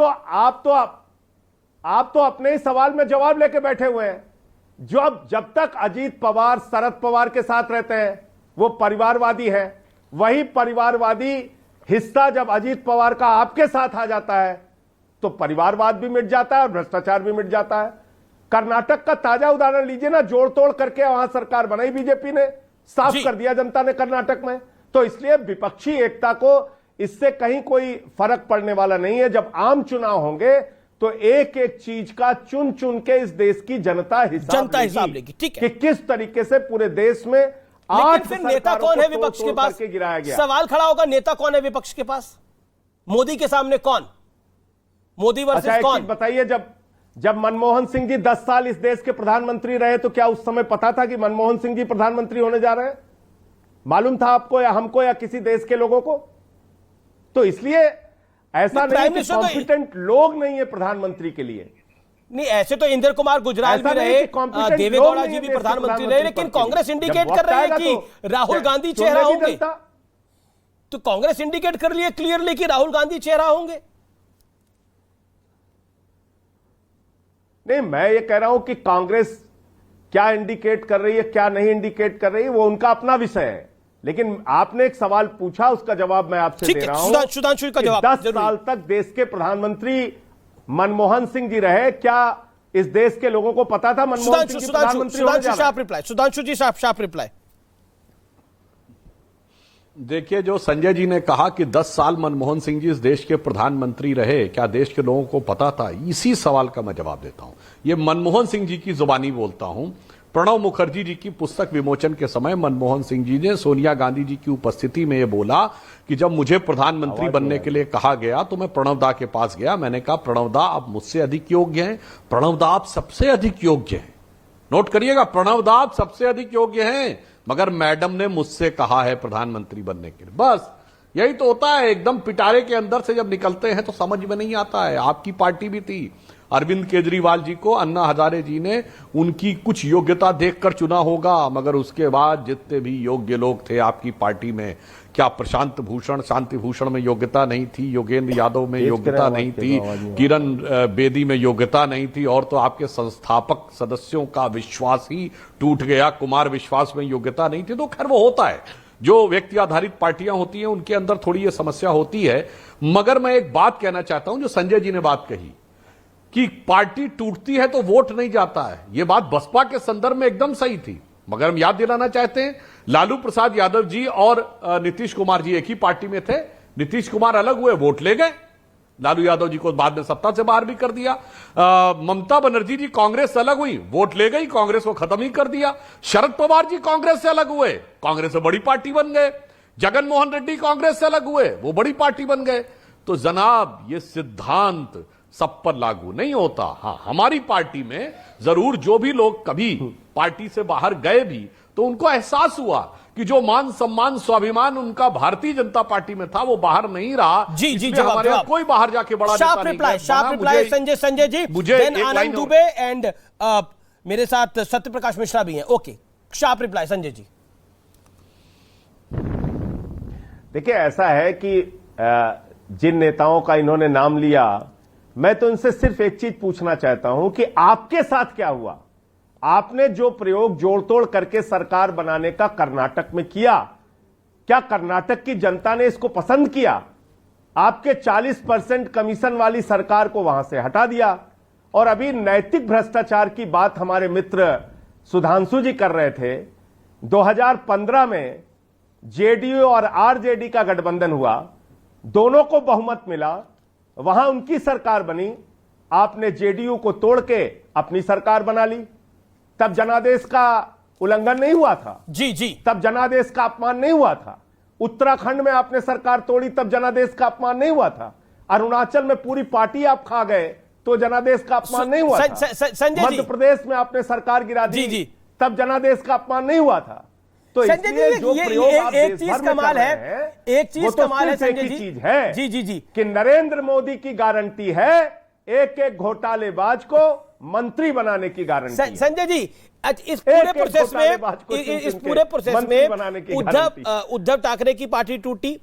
तो अपने ही सवाल में जवाब लेके बैठे हुए हैं। जब तक अजीत पवार शरद पवार के साथ रहते हैं वो परिवारवादी है, वही परिवारवादी हिस्सा जब अजीत पवार का आपके साथ आ जाता है तो परिवारवाद भी मिट जाता है और भ्रष्टाचार भी मिट जाता है। कर्नाटक का ताजा उदाहरण लीजिए ना, जोड़ तोड़ करके वहां सरकार बनाई बीजेपी ने, साफ कर दिया जनता ने कर्नाटक में। तो इसलिए विपक्षी एकता को इससे कहीं कोई फर्क पड़ने वाला नहीं है। जब आम चुनाव होंगे तो एक एक चीज का चुन चुन के इस देश की जनता हिसाब लेगी, ठीक है, कि किस तरीके से पूरे देश में लेकिन फिर नेता कौन है विपक्ष के पास? गिराया गया। सवाल खड़ा होगा, नेता कौन है विपक्ष के पास? मोदी के सामने कौन? मोदी वर्सेस कौन? बताइए, जब मनमोहन सिंह जी 10 साल इस देश के प्रधानमंत्री रहे तो क्या उस समय पता था कि मनमोहन सिंह जी प्रधानमंत्री होने जा रहे हैं? मालूम था आपको या हमको या किसी देश के लोगों को? तो इसलिए ऐसा नहीं कि कॉम्पिटेंट लोग नहीं है प्रधानमंत्री के लिए। नहीं, ऐसे तो इंद्र कुमार गुजराल भी रहे, देवेगौड़ा जी भी प्रधानमंत्री रहे, लेकिन कांग्रेस इंडिकेट कर रही है कि राहुल गांधी चेहरा होंगे। तो कांग्रेस इंडिकेट कर रही है क्लियरली कि राहुल गांधी चेहरा होंगे। नहीं, मैं ये कह रहा हूं कि कांग्रेस क्या इंडिकेट कर रही है क्या नहीं इंडिकेट कर रही है वो उनका अपना विषय है, लेकिन आपने एक सवाल पूछा, उसका जवाब मैं आपसे दे रहा हूं। सुधांशु का जवाब। 10 साल तक देश के प्रधानमंत्री मनमोहन सिंह जी रहे, क्या इस देश के लोगों को पता था मनमोहन सिंह जी प्रधानमंत्री होने जा रहे हैं? Sudhanshu G sharp reply. देखिए, जो संजय जी ने कहा कि 10 साल मनमोहन सिंह जी इस देश के प्रधानमंत्री रहे, क्या देश के लोगों को पता था? इसी सवाल का मैं जवाब देता हूं। ये मनमोहन सिंह जी की जुबानी बोलता हूं। प्रणब मुखर्जी जी की पुस्तक विमोचन के समय मनमोहन सिंह जी ने सोनिया गांधी जी की उपस्थिति में यह बोला कि जब मुझे प्रधानमंत्री बनने के लिए कहा गया तो मैं प्रणब दा के पास गया। मैंने कहा, प्रणब दा आप मुझसे अधिक योग्य हैं, प्रणब दा आप सबसे अधिक योग्य हैं। नोट करिएगा, प्रणब दा आप सबसे अधिक योग्य हैं, मगर मैडम ने मुझसे कहा है प्रधानमंत्री बनने के लिए। बस यही तो होता है, एकदम पिटारे के अंदर से जब निकलते हैं तो समझ में नहीं आता है। आपकी पार्टी भी थी, अरविंद केजरीवाल जी को अन्ना हजारे जी ने उनकी कुछ योग्यता देखकर चुना होगा, मगर उसके बाद जितने भी योग्य लोग थे आपकी पार्टी में, क्या प्रशांत भूषण शांति भूषण में योग्यता नहीं थी, योगेंद्र यादव में योग्यता नहीं थी, किरण बेदी में योग्यता नहीं थी, और तो आपके संस्थापक सदस्यों का विश्वास ही टूट गया, कुमार विश्वास में योग्यता नहीं थी। तो खैर वो होता है, जो व्यक्ति आधारित पार्टियां होती हैं उनके अंदर थोड़ी ये समस्या होती है। मगर मैं एक बात कहना चाहता हूं, जो संजय जी ने बात कही कि पार्टी टूटती है तो वोट नहीं जाता है, यह बात बसपा के संदर्भ में एकदम सही थी। मगर हम याद दिलाना चाहते हैं, लालू प्रसाद यादव जी और नीतीश कुमार जी एक ही पार्टी में थे। नीतीश कुमार अलग हुए, वोट ले गए, लालू यादव जी को बाद में सत्ता से बाहर भी कर दिया। ममता बनर्जी जी कांग्रेस से अलग हुई, वोट ले गई, कांग्रेस को खत्म ही कर दिया। शरद पवार जी कांग्रेस से अलग हुए, कांग्रेस से बड़ी पार्टी बन गए। जगन मोहन रेड्डी कांग्रेस से अलग हुए, वो बड़ी पार्टी बन गए। तो जनाब, ये सिद्धांत सब पर लागू नहीं होता। हाँ, हमारी पार्टी में जरूर जो भी लोग कभी पार्टी से बाहर गए भी तो उनको एहसास हुआ कि जो मान सम्मान स्वाभिमान उनका भारतीय जनता पार्टी में था वो बाहर नहीं रहा। जी जी, हमारे यहाँ कोई बाहर जाके बड़ा sharp reply Sanjay ji, then Anand Dubey and मेरे साथ सत्यप्रकाश मिश्रा भी हैं। Okay, sharp reply Sanjay ji. देखिए, ऐसा है कि जिन नेताओं का इन्होंने नाम लिया, मैं तो इनसे सिर्फ एक चीज पूछना चाहता हूं कि आपके साथ क्या हुआ? आपने जो प्रयोग जोड़तोड़ करके सरकार बनाने का कर्नाटक में किया, क्या कर्नाटक की जनता ने इसको पसंद किया? आपके 40% कमीशन वाली सरकार को वहां से हटा दिया। और अभी नैतिक भ्रष्टाचार की बात हमारे मित्र सुधांशु जी कर रहे थे। 2015 में जेडीयू और आरजेडी का गठबंधन हुआ, दोनों को बहुमत मिला, वहां उनकी सरकार बनी। आपने जेडीयू को तोड़ के अपनी सरकार बना ली। तब जनादेश का उल्लंघन नहीं हुआ था। जी जी, तब जनादेश का अपमान नहीं हुआ था। उत्तराखंड में आपने सरकार तोड़ी, तब जनादेश का अपमान नहीं हुआ था। अरुणाचल में पूरी पार्टी आप खा गए तो जनादेश का अपमान नहीं हुआ था। मध्य प्रदेश में आपने सरकार गिरा दी, तब जनादेश का अपमान नहीं हुआ था। तो संजय जी, एक चीज कमाल है, एक चीज कमाल है संजय जी, चीज है जी जी जी कि नरेंद्र मोदी की गारंटी है एक एक घोटालेबाज को मंत्री बनाने की गारंटी। संजय जी, इस पूरे प्रोसेस में उद्धव ठाकरे की पार्टी टूटी,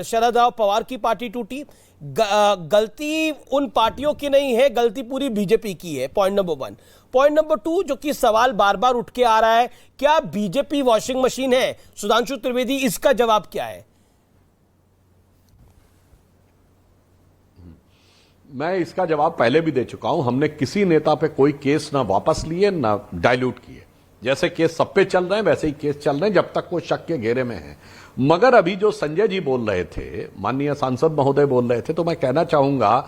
शरद पवार की पार्टी टूटी। गलती उन पार्टियों की नहीं है, गलती पूरी बीजेपी की है। Point number 1। पॉइंट नंबर 2, जो कि सवाल बार बार उठ के आ रहा है, क्या बीजेपी वॉशिंग मशीन है? सुधांशु त्रिवेदी, इसका जवाब क्या है? मैं इसका जवाब पहले भी दे चुका हूं। हमने किसी नेता पे कोई केस ना वापस लिए ना डाइल्यूट किए। जैसे केस सब पे चल रहे हैं वैसे ही केस चल रहे हैं जब तक वो शक के घेरे में है। मगर अभी जो संजय जी बोल रहे थे, माननीय सांसद महोदय बोल रहे थे, तो मैं कहना चाहूंगा,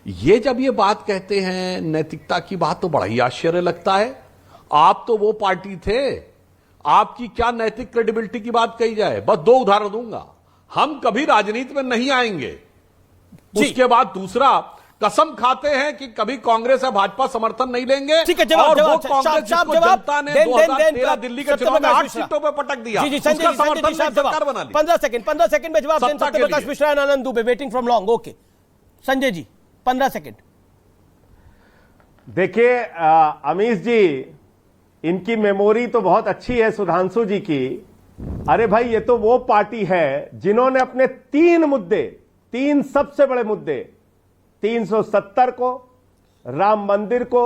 ये जब ये बात कहते हैं नैतिकता की बात, तो बड़ा ही आश्चर्य लगता है। आप तो वो पार्टी थे, आपकी क्या नैतिक क्रेडिबिलिटी की बात कही जाए। बस 2 उदाहरण दूंगा। हम कभी राजनीति में नहीं आएंगे। उसके बाद दूसरा, कसम खाते हैं कि कभी कांग्रेस या भाजपा समर्थन नहीं लेंगे। ठीक है, जवाब, और जवाब, वो कांग्रेस जिसको जनता ने 2013 दिल्ली के चुनाव में 8 सीटों पर पटक दिया, जी, उसका समर्थन सरकार बना ली। 15 सेकंड में जवाब दें Satyaprakash Mishra and Anand Dubey, waiting from long. Okay Sanjay ji 15 second. देखिए अमीश जी, इनकी मेमोरी तो बहुत अच्छी है सुधांशु जी की। अरे भाई, ये तो वो पार्टी है जिन्होंने अपने 3 सबसे बड़े मुद्दे, 370 को, राम मंदिर को,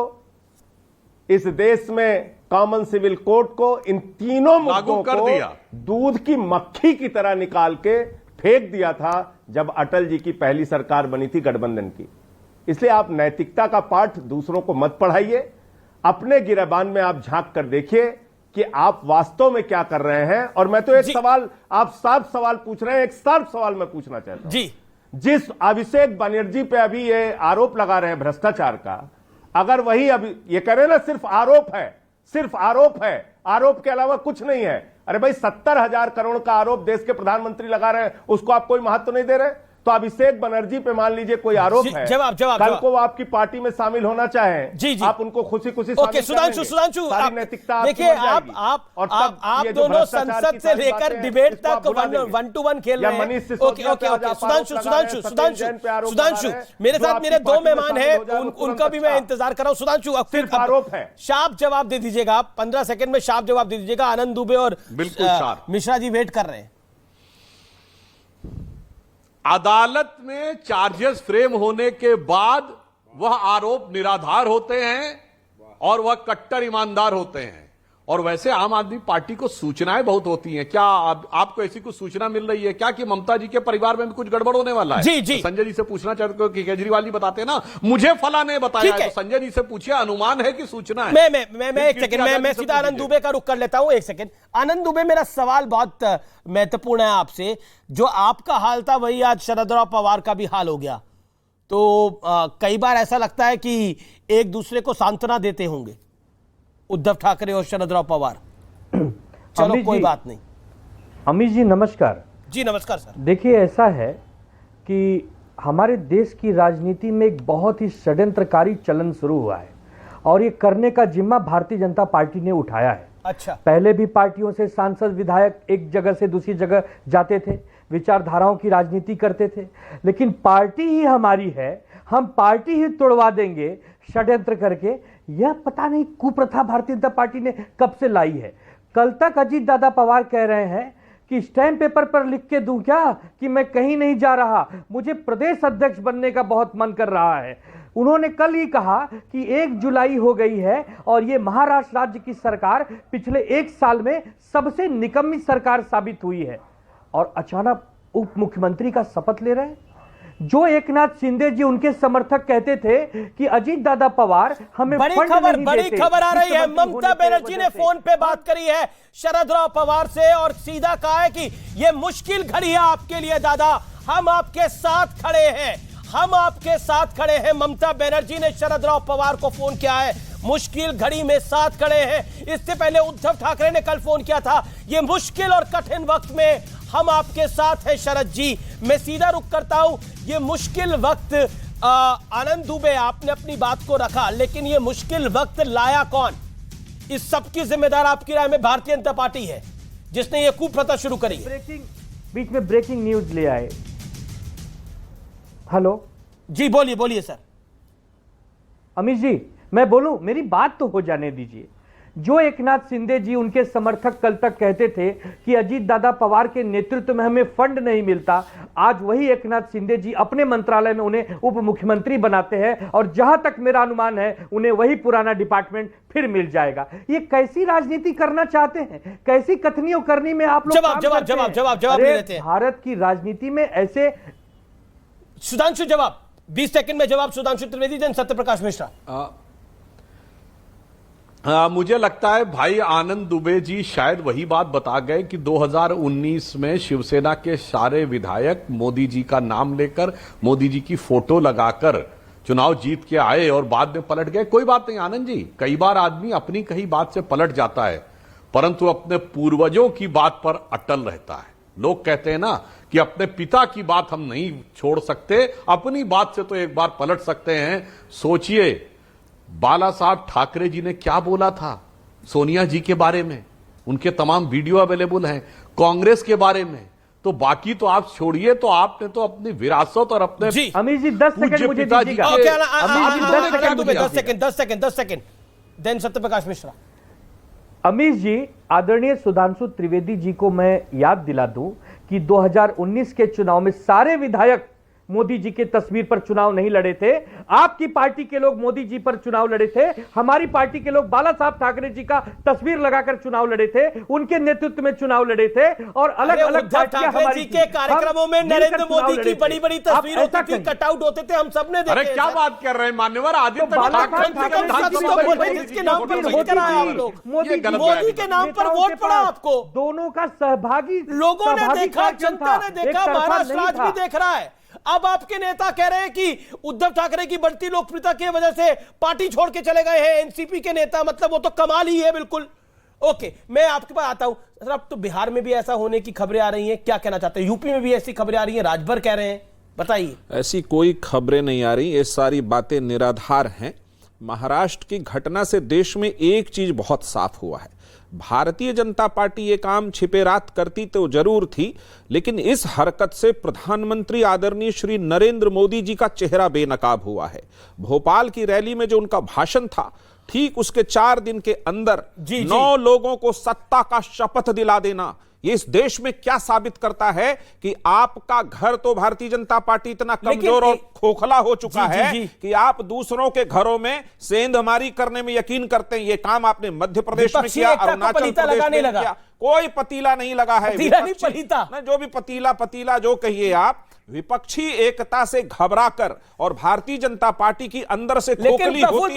इस देश में कॉमन सिविल कोड को, इन तीनों मुद्दों कर को दिया। दूध की मक्खी की तरह निकाल के फेंक दिया था जब अटल जी की पहली सरकार बनी थी गठबंधन की। इसलिए आप नैतिकता का पाठ दूसरों को मत पढ़ाइए, अपने गिरेबान में आप झांक कर देखिए कि आप वास्तव में क्या कर रहे हैं। और मैं तो एक सवाल, आप साफ सवाल पूछ रहे हैं, एक साफ सवाल मैं पूछना चाहता हूं जी। जिस अभिषेक बनर्जी पे अभी ये आरोप लगा रहे हैं भ्रष्टाचार का, अगर वही अभी ये कह रहे हैं ना सिर्फ आरोप है, सिर्फ आरोप है, आरोप के अलावा कुछ नहीं है। अरे भाई 70,000 करोड़ का आरोप देश के प्रधानमंत्री लगा रहे हैं, उसको आप कोई महत्व नहीं दे रहे। तो अभिषेक बनर्जी पे मान लीजिए कोई आरोप है, जवाब कल को वो आपकी पार्टी में शामिल होना चाहे, जी जी, आप उनको खुशी खुशी ओके सुधांशु नैतिकता देखिए, आप दोनों संसद से लेकर डिबेट तक 1-to-1 खेल रहे हैं। ओके सुधांशु मेरे साथ मेरे 2 मेहमान हैं, उनका भी मैं इंतजार कर रहा हूं। सुधांशु सिर्फ आरोप है, शार्प जवाब दे दीजिएगा आप, 15 सेकंड में शार्प जवाब दे दीजिएगा। आनंद दुबे और मिश्रा जी वेट कर रहे हैं। अदालत में चार्जेस फ्रेम होने के बाद वह आरोप निराधार होते हैं और वह कट्टर ईमानदार होते हैं। और वैसे आम आदमी पार्टी को सूचनाएं बहुत होती हैं। क्या आपको ऐसी कुछ सूचना मिल रही है क्या कि ममता जी के परिवार में भी कुछ गड़बड़ होने वाला है? जी जी, तो संजय जी से पूछना चाहते हो कि केजरीवाल जी बताते ना मुझे फला ने बताया, तो संजय जी से पूछिए, अनुमान है कि सूचना है? मैं एक सेकंड, मैं सीधा आनंद दुबे का रुख कर लेता हूं। एक सेकंड आनंद दुबे, मेरा सवाल बहुत महत्वपूर्ण है आपसे। जो आपका हाल था वही आज शरदराव पवार का भी हाल हो गया। तो कई बार ऐसा लगता है कि एक दूसरे को सांत्वना देते होंगे उद्धव ठाकरे और शरदराव पवार। चलो कोई बात नहीं। अमित जी नमस्कार। जी नमस्कार सर। देखिए ऐसा है कि हमारे देश की राजनीति में एक बहुत ही षड्यंत्रकारी चलन शुरू हुआ है और ये करने का जिम्मा भारतीय जनता पार्टी ने उठाया है। अच्छा। पहले भी पार्टियों से सांसद विधायक एक जगह से दूसरी जगह जाते थे, विचारधाराओं की राजनीति करते थे, लेकिन पार्टी ही हमारी है, हम पार्टी ही तोड़वा देंगे षड्यंत्र करके, यह पता नहीं कुप्रथा भारतीय जनता पार्टी ने कब से लाई है। कल तक अजीत दादा पवार कह रहे हैं कि स्टैम्प पेपर पर लिख के दूं क्या कि मैं कहीं नहीं जा रहा, मुझे प्रदेश अध्यक्ष बनने का बहुत मन कर रहा है। उन्होंने कल ही कहा कि 1 जुलाई हो गई है और ये महाराष्ट्र राज्य की सरकार पिछले 1 साल में सबसे निकम्मी सरकार साबित हुई है। और अचानक उप मुख्यमंत्री का शपथ ले रहे हैं। जो एकनाथ शिंदे जी उनके समर्थक कहते थे कि अजीत दादा पवार हमें बड़ी खबर आ रही है। ममता बनर्जी ने फोन पे बात करी है शरदराव पवार से और सीधा कहा है कि ये मुश्किल घड़ी है आपके लिए दादा, हम आपके साथ खड़े हैं, हम आपके साथ खड़े हैं। ममता बनर्जी ने शरदराव पवार को फोन किया है, मुश्किल घड़ी में साथ खड़े हैं। इससे पहले उद्धव ठाकरे ने कल फोन किया था, ये मुश्किल और कठिन वक्त में हम आपके साथ हैं शरद जी। मैं सीधा रुख करता हूं, ये मुश्किल वक्त आनंद दुबे आपने अपनी बात को रखा, लेकिन ये मुश्किल वक्त लाया कौन? इस सब की जिम्मेदार आपकी राय में भारतीय जनता पार्टी है जिसने ये कुप्रथा शुरू करी है। बीच में ब्रेकिंग न्यूज ले आए। हेलो जी बोलिए सर। अमित जी मैं बोलूं, मेरी बात तो हो जाने दीजिए। जो एकनाथ शिंदे जी उनके समर्थक कल तक कहते थे कि अजीत दादा पवार के नेतृत्व में हमें फंड नहीं मिलता, आज वही एकनाथ शिंदे जी अपने मंत्रालय में उन्हें उप मुख्यमंत्री बनाते हैं और जहां तक मेरा अनुमान है उन्हें वही पुराना डिपार्टमेंट फिर मिल जाएगा। ये कैसी राजनीति करना चाहते हैं? कैसी कथनियों करनी में आप लोग जवाब देते हैं। भारत की राजनीति में ऐसे सुधांशु जवाब 20 सेकंड में जवाब। सुधांशु त्रिवेदी जन सत्यप्रकाश मिश्रा। मुझे लगता है भाई आनंद दुबे जी शायद वही बात बता गए कि 2019 में शिवसेना के सारे विधायक मोदी जी का नाम लेकर मोदी जी की फोटो लगाकर चुनाव जीत के आए और बाद में पलट गए। कोई बात नहीं आनंद जी, कई बार आदमी अपनी कही बात से पलट जाता है परंतु अपने पूर्वजों की बात पर अटल रहता है। लोग कहते हैं ना कि अपने पिता की बात हम नहीं छोड़ सकते, अपनी बात से तो एक बार पलट सकते हैं। सोचिए बाला साहब ठाकरे जी ने क्या बोला था सोनिया जी के बारे में, उनके तमाम वीडियो अवेलेबल हैं। कांग्रेस के बारे में तो बाकी तो आप छोड़िए, तो आपने तो अपनी विरासत और अपने अमीश जी 10 सेकंड मुझे दीजिएगा। 10 सेकंड देन सत्यप्रकाश मिश्रा। अमीश जी, आदरणीय सुधांशु त्रिवेदी जी को मैं याद दिला दूं कि 2019 के चुनाव में सारे विधायक मोदी जी के तस्वीर पर चुनाव नहीं लड़े थे। आपकी पार्टी के लोग मोदी जी पर चुनाव लड़े थे, हमारी पार्टी के लोग बाला साहब ठाकरे जी का तस्वीर लगाकर चुनाव लड़े थे, उनके नेतृत्व में चुनाव लड़े थे। और अलग अलग पार्टियां हमारी के कार्यक्रमों में नरेंद्र मोदी की बड़ी बड़ी तस्वीर होती थी, कटआउट होते थे, हम सबने देखे। अरे क्या बात कर रहे हैं मान्यवर, आदित्य मोदी के नाम पर वोट पड़ा आपको। दोनों का सहभागी लोगों ने देखा, जनता ने देखा, महाराष्ट्र आज भी देख रहा है। अब आपके नेता कह रहे हैं कि उद्धव ठाकरे की बढ़ती लोकप्रियता की वजह से पार्टी छोड़ के चले गए हैं एनसीपी के नेता, मतलब वो तो कमाल ही है बिल्कुल। ओके, मैं आपके पास आता हूं सर। अब तो बिहार में भी ऐसा होने की खबरें आ रही हैं, क्या कहना चाहते हैं? यूपी में भी ऐसी खबरें आ रही हैं, राजभर कह रहे हैं, बताइए। ऐसी कोई खबरें नहीं आ रही, ये सारी बातें निराधार हैं। महाराष्ट्र की घटना से देश में एक चीज बहुत साफ हुआ है, भारतीय जनता पार्टी ये काम छिपे रात करती तो जरूर थी, लेकिन इस हरकत से प्रधानमंत्री आदरणीय श्री नरेंद्र मोदी जी का चेहरा बेनकाब हुआ है। भोपाल की रैली में जो उनका भाषण था, ठीक उसके 4 दिन के अंदर 9 लोगों को सत्ता का शपथ दिला देना, ये इस देश में क्या साबित करता है कि आपका घर तो भारतीय जनता पार्टी इतना कमजोर और खोखला हो चुका है कि आप दूसरों के घरों में सेंधमारी करने में यकीन करते हैं। ये काम आपने मध्य प्रदेश में किया, अरुणाचल प्रदेश में किया, कोई पतीला नहीं लगा है। जो भी पतीला जो कहिए आप, विपक्षी एकता से घबराकर और भारतीय जनता पार्टी की अंदर से खोखली होती हुई,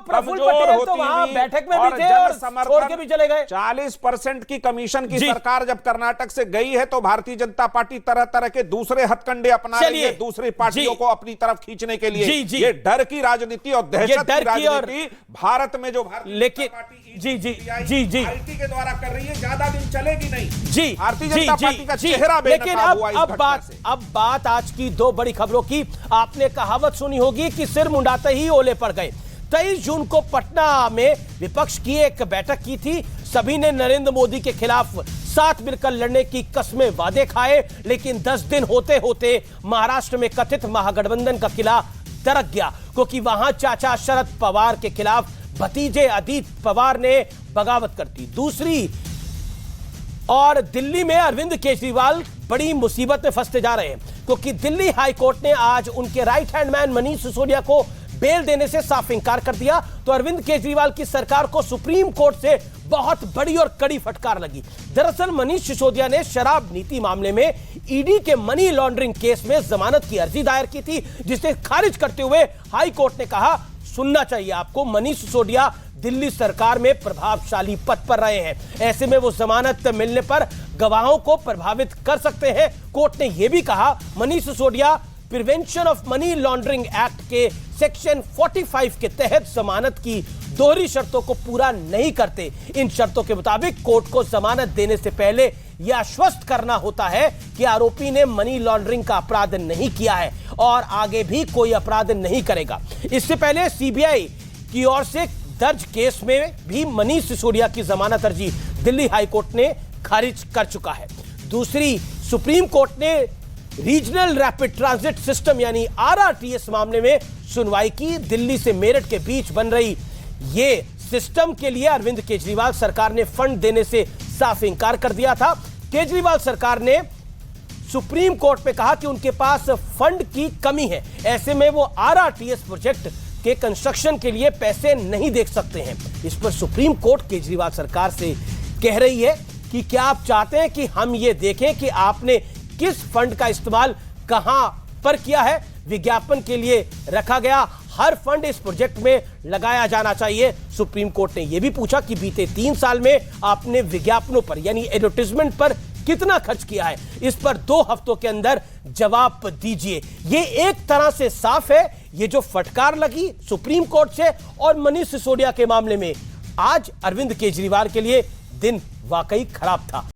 कमजोर होती हुई बैठक में भी थे और छोड़ के भी चले गए। 40% की कमीशन की सरकार जब कर्नाटक से गई है तो भारतीय जनता पार्टी तरह तरह के दूसरे हथकंडे अपना रही है दूसरी पार्टियों को अपनी तरफ खींचने के लिए। ये डर की राजनीति और दहशत की राजनीति भारत में जो भारतीय पार्टी के द्वारा कर रही है, ज्यादा दिन चलेगी नहीं। जी, भारतीय जनता पार्टी का चेहरा बेनकाब हुआ इस घटना से। अब बात आज की 2 बड़ी खबरों की। आपने कहावत सुनी होगी कि सिर मुंडाते ही ओले पड़ गए। 23 जून को पटना में विपक्ष की एक बैठक की थी, सभी ने नरेंद्र मोदी के खिलाफ साथ मिलकर लड़ने की कस्में वादे खाए, लेकिन 10 दिन होते होते महाराष्ट्र में कथित महागठबंधन का किला दरक गया, क्योंकि वहां चाचा शरद पवार के खिलाफ भतीजे अजीत पवार ने बगावत कर दी। दूसरी और दिल्ली में अरविंद केजरीवाल बड़ी मुसीबत में फंसते जा रहे हैं, क्योंकि दिल्ली हाई कोर्ट ने आज उनके right hand man Manish Sisodia को बेल देने से साफ इंकार कर दिया। तो अरविंद केजरीवाल की सरकार को सुप्रीम कोर्ट से बहुत बड़ी और कड़ी फटकार लगी। दरअसल मनीष सिसोदिया ने शराब नीति मामले में ईडी के मनी लॉन्ड्रिंग केस में जमानत की अर्जी दायर की थी, जिसे खारिज करते हुए हाई कोर्ट ने कहा, सुनना चाहिए आपको, मनीष सिसोदिया दिल्ली सरकार में प्रभावशाली पद पर रहे हैं, ऐसे में वो जमानत मिलने पर गवाहों को प्रभावित कर सकते हैं। कोर्ट ने यह भी कहा, Manish Sisodia prevention of money laundering act के सेक्शन 45 के तहत जमानत की दोहरी शर्तों को पूरा नहीं करते। इन शर्तों के मुताबिक कोर्ट को जमानत देने से पहले यह आश्वस्त करना होता है कि आरोपी ने मनी लॉन्ड्रिंग का अपराध नहीं किया है और आगे भी कोई अपराध नहीं करेगा। इससे पहले सीबीआई की ओर से दर्ज केस में भी मनीष सिसोदिया की जमानत अर्जी दिल्ली हाईकोर्ट ने खारिज कर चुका है। दूसरी, सुप्रीम कोर्ट ने रीजनल रैपिड ट्रांजिट सिस्टम यानी आरआरटीएस मामले में सुनवाई की। दिल्ली से मेरठ के बीच बन रही ये सिस्टम के लिए अरविंद केजरीवाल सरकार ने फंड देने से साफ इंकार कर दिया था। केजरीवाल सरकार ने सुप्रीम कोर्ट में कहा कि उनके पास फंड की कमी है, ऐसे में वो आरआरटीएस प्रोजेक्ट के कंस्ट्रक्शन के लिए पैसे नहीं दे सकते हैं। इस पर सुप्रीम कोर्ट केजरीवाल सरकार से कह रही है कि क्या आप चाहते हैं कि हम ये देखें कि आपने किस फंड का इस्तेमाल कहां पर किया है? विज्ञापन के लिए रखा गया हर फंड इस प्रोजेक्ट में लगाया जाना चाहिए। सुप्रीम कोर्ट ने यह भी पूछा कि बीते 3 साल में आपने विज्ञापनों पर यानी एडवर्टाइजमेंट पर कितना खर्च किया है? इस पर 2 हफ्तों के अंदर जवाब दीजिए। ये एक तरह से साफ है, ये जो फटकार लगी सुप्रीम कोर्ट से और मनीष सिसोदिया के मामले में, आज अरविंद केजरीवाल के लिए दिन वाकई खराब था।